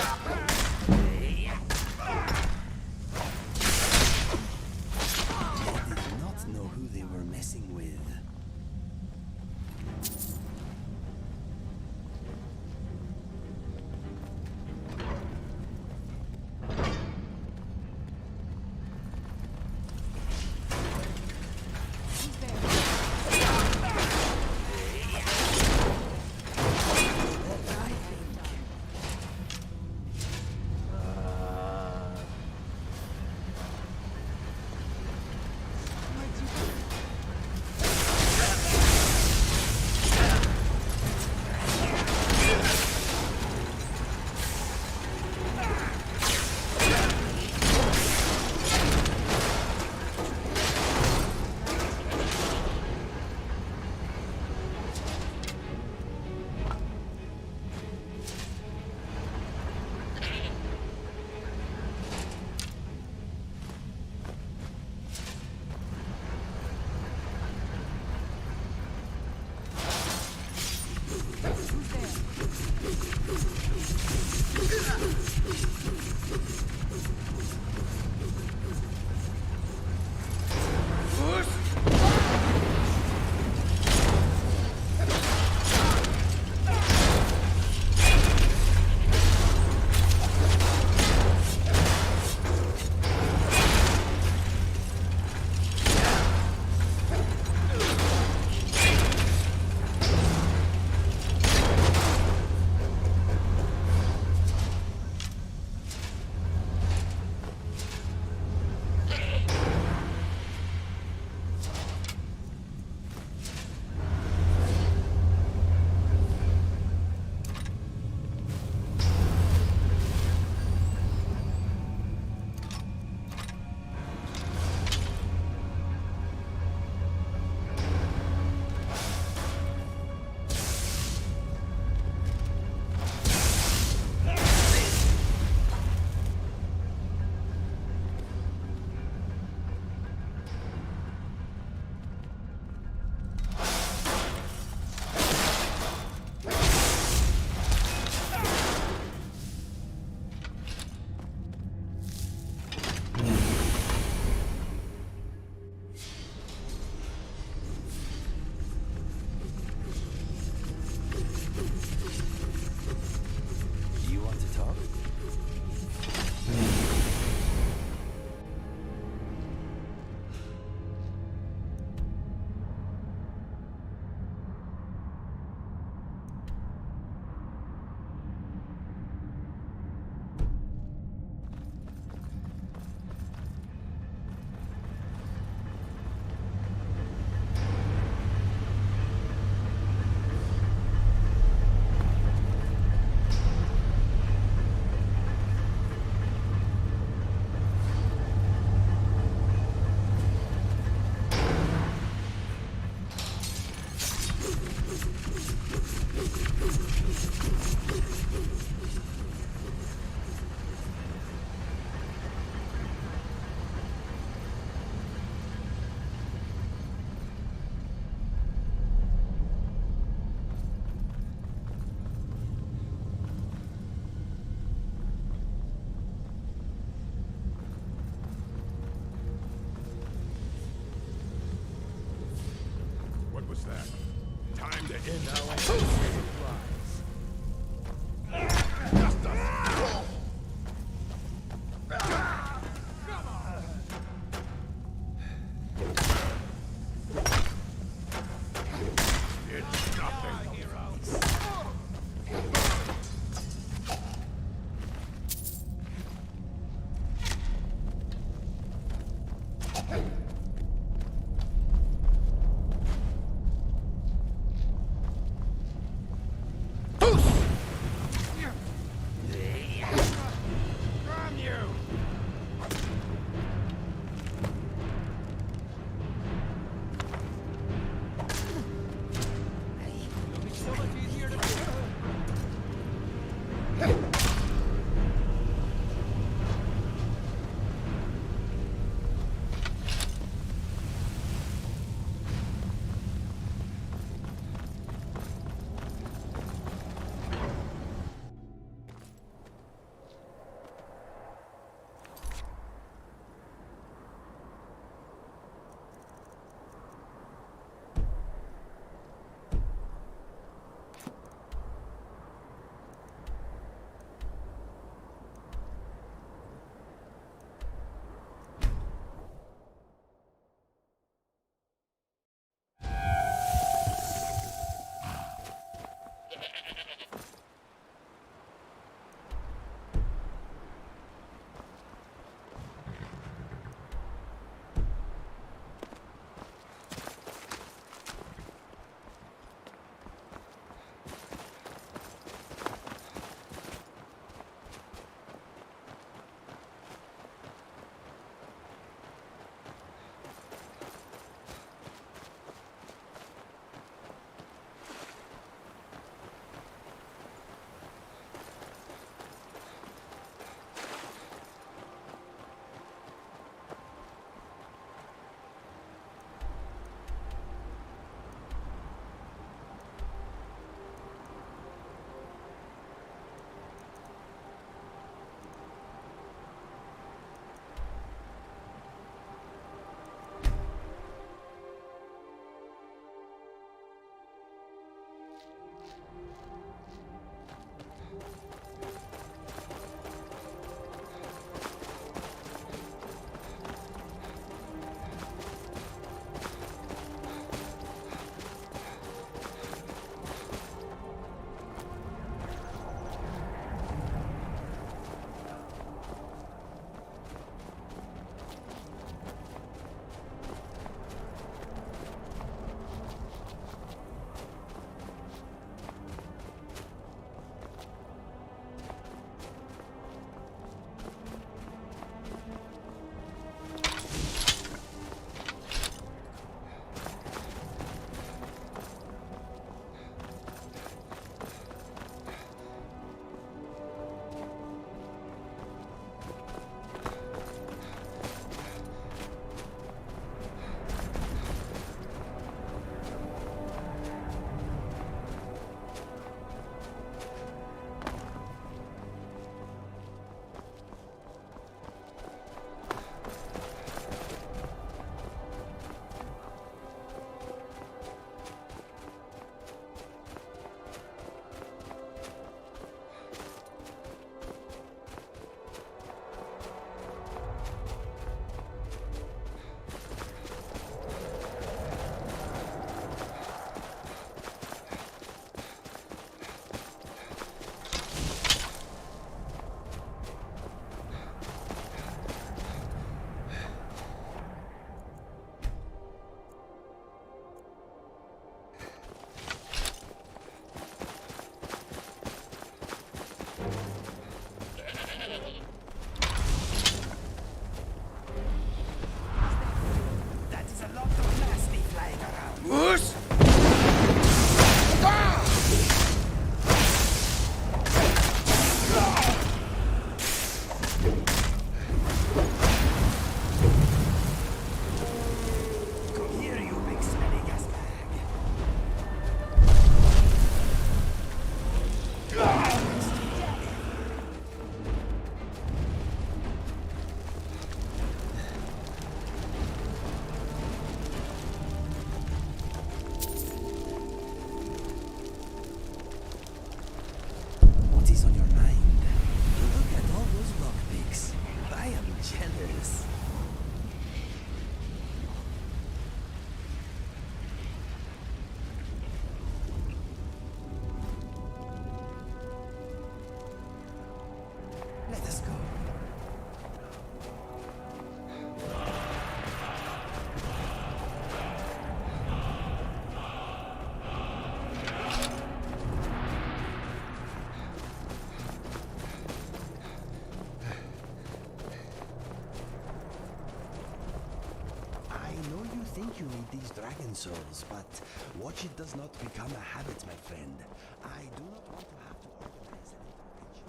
these dragon souls, but watch it does not become a habit, my friend. I do not want to have to organize an intervention.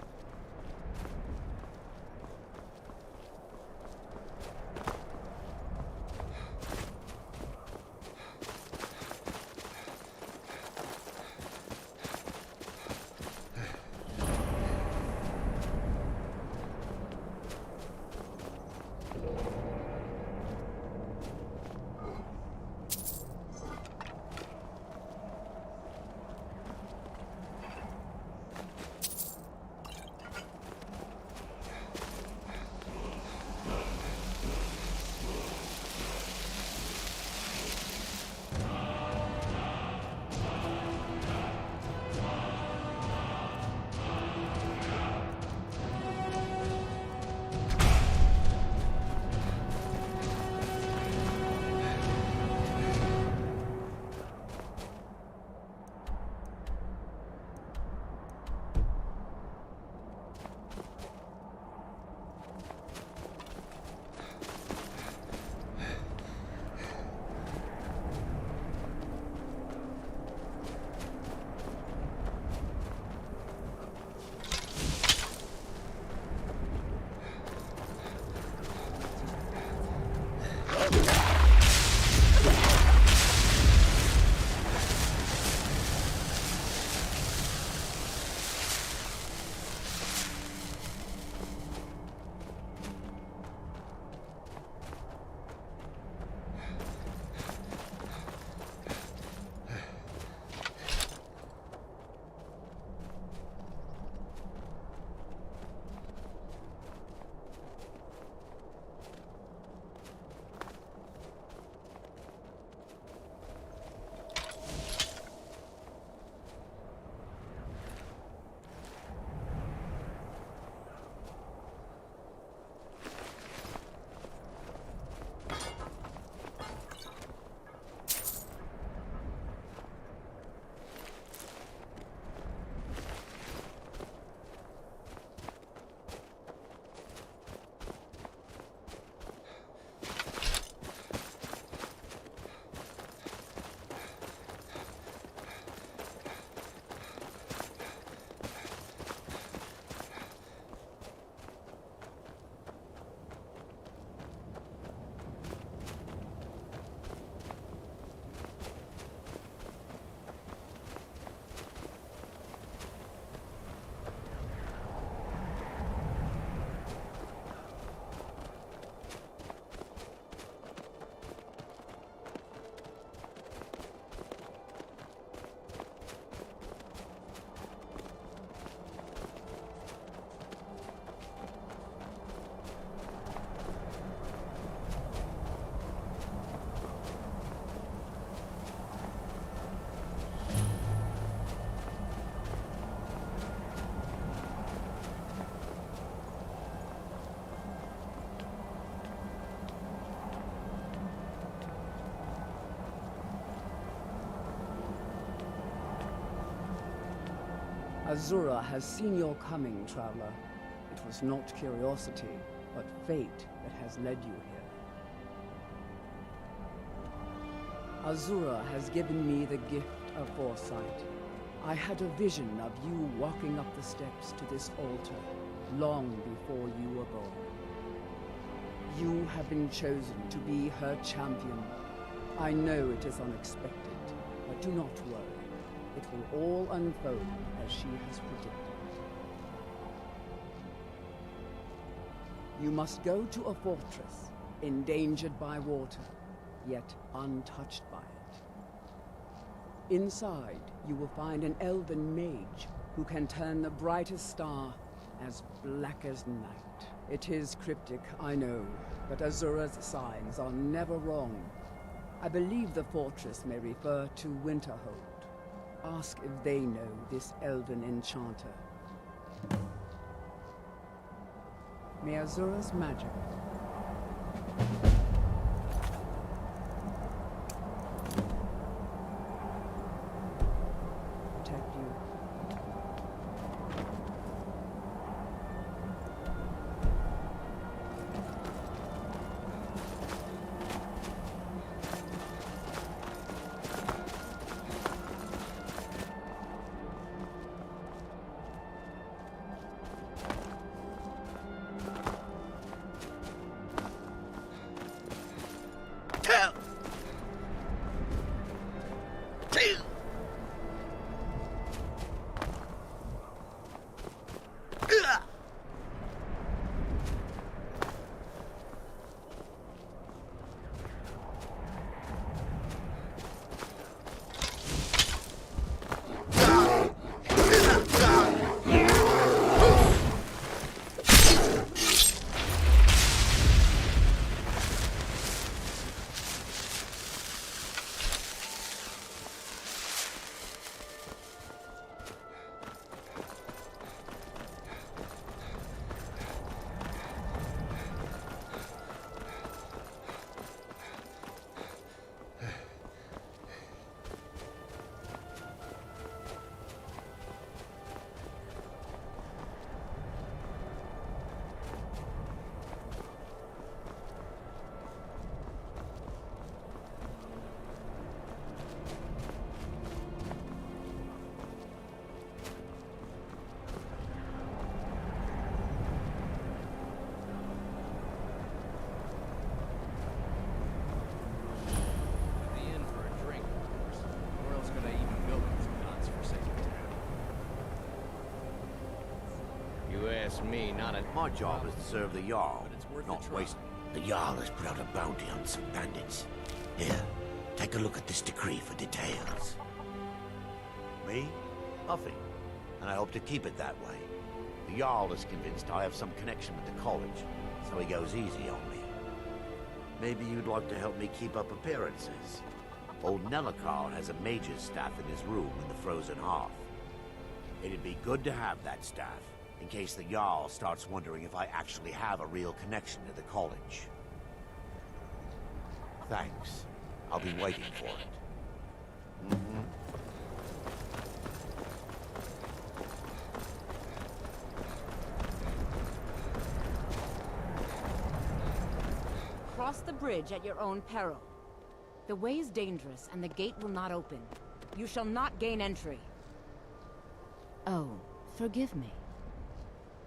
Azura has seen your coming, traveler. It was not curiosity, but fate that has led you here. Azura has given me the gift of foresight. I had a vision of you walking up the steps to this altar long before you were born. You have been chosen to be her champion. I know it is unexpected, but do not worry. It will all unfold as she has predicted. You must go to a fortress, endangered by water, yet untouched by it. Inside, you will find an elven mage who can turn the brightest star as black as night. It is cryptic, I know, but Azura's signs are never wrong. I believe the fortress may refer to Winterhold. Ask if they know this elven enchanter. May Azura's magic protect you. That's me, not a... My job is to serve the Jarl, not waste... The Jarl has put out a bounty on some bandits. Here, take a look at this decree for details. Me? Nothing. And I hope to keep it that way. The Jarl is convinced I have some connection with the college, so he goes easy on me. Maybe you'd like to help me keep up appearances. Old Nellikar has a mage's staff in his room in the frozen hearth. It'd be good to have that staff, in case the Jarl starts wondering if I actually have a real connection to the college. Thanks. I'll be waiting for it. Cross the bridge at your own peril. The way is dangerous, and the gate will not open. You shall not gain entry. Oh, forgive me.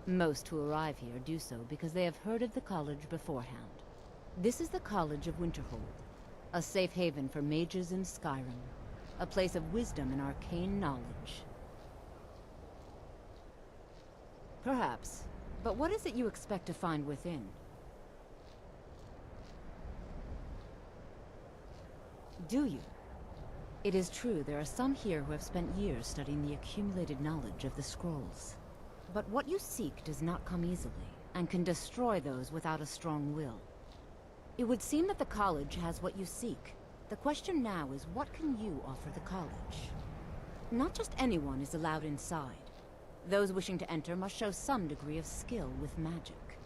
Most who arrive here do so because they have heard of the college beforehand. This is the College of Winterhold, a safe haven for mages in Skyrim, a place of wisdom and arcane knowledge. Perhaps, but what is it you expect to find within? Do you? It is true there are some here who have spent years studying the accumulated knowledge of the scrolls. But what you seek does not come easily, and can destroy those without a strong will. It would seem that the college has what you seek. The question now is, what can you offer the college? Not just anyone is allowed inside. Those wishing to enter must show some degree of skill with magic.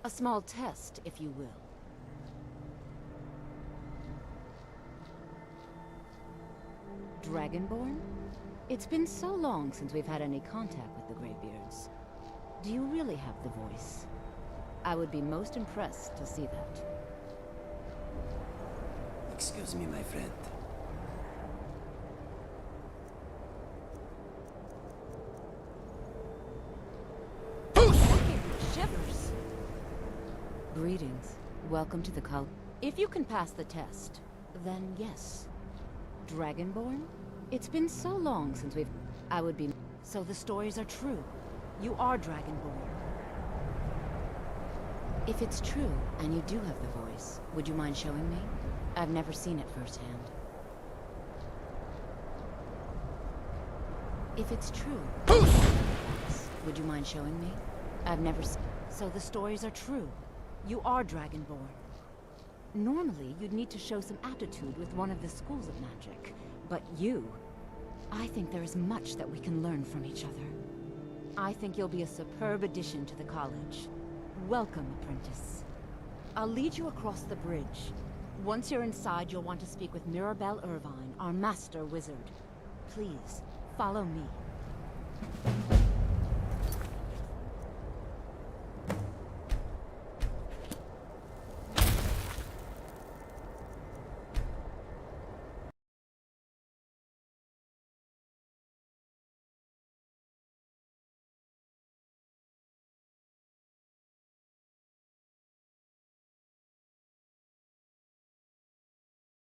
A small test, if you will. Dragonborn? It's been so long since we've had any contact with the Greybeards. Do you really have the voice? I would be most impressed to see that. Excuse me, my friend. Shivers! Greetings. Welcome to the college. If you can pass the test, then yes. Dragonborn? It's been so long since we've... I would be... So the stories are true. You are Dragonborn. If it's true, and you do have the voice, would you mind showing me? I've never seen it firsthand. If it's true... Would you mind showing me? I've never seen... So the stories are true. You are Dragonborn. Normally, you'd need to show some aptitude with one of the schools of magic. But you... I think there is much that we can learn from each other. I think you'll be a superb addition to the college. Welcome, apprentice. I'll lead you across the bridge. Once you're inside, you'll want to speak with Mirabelle Irvine, our master wizard. Please, follow me.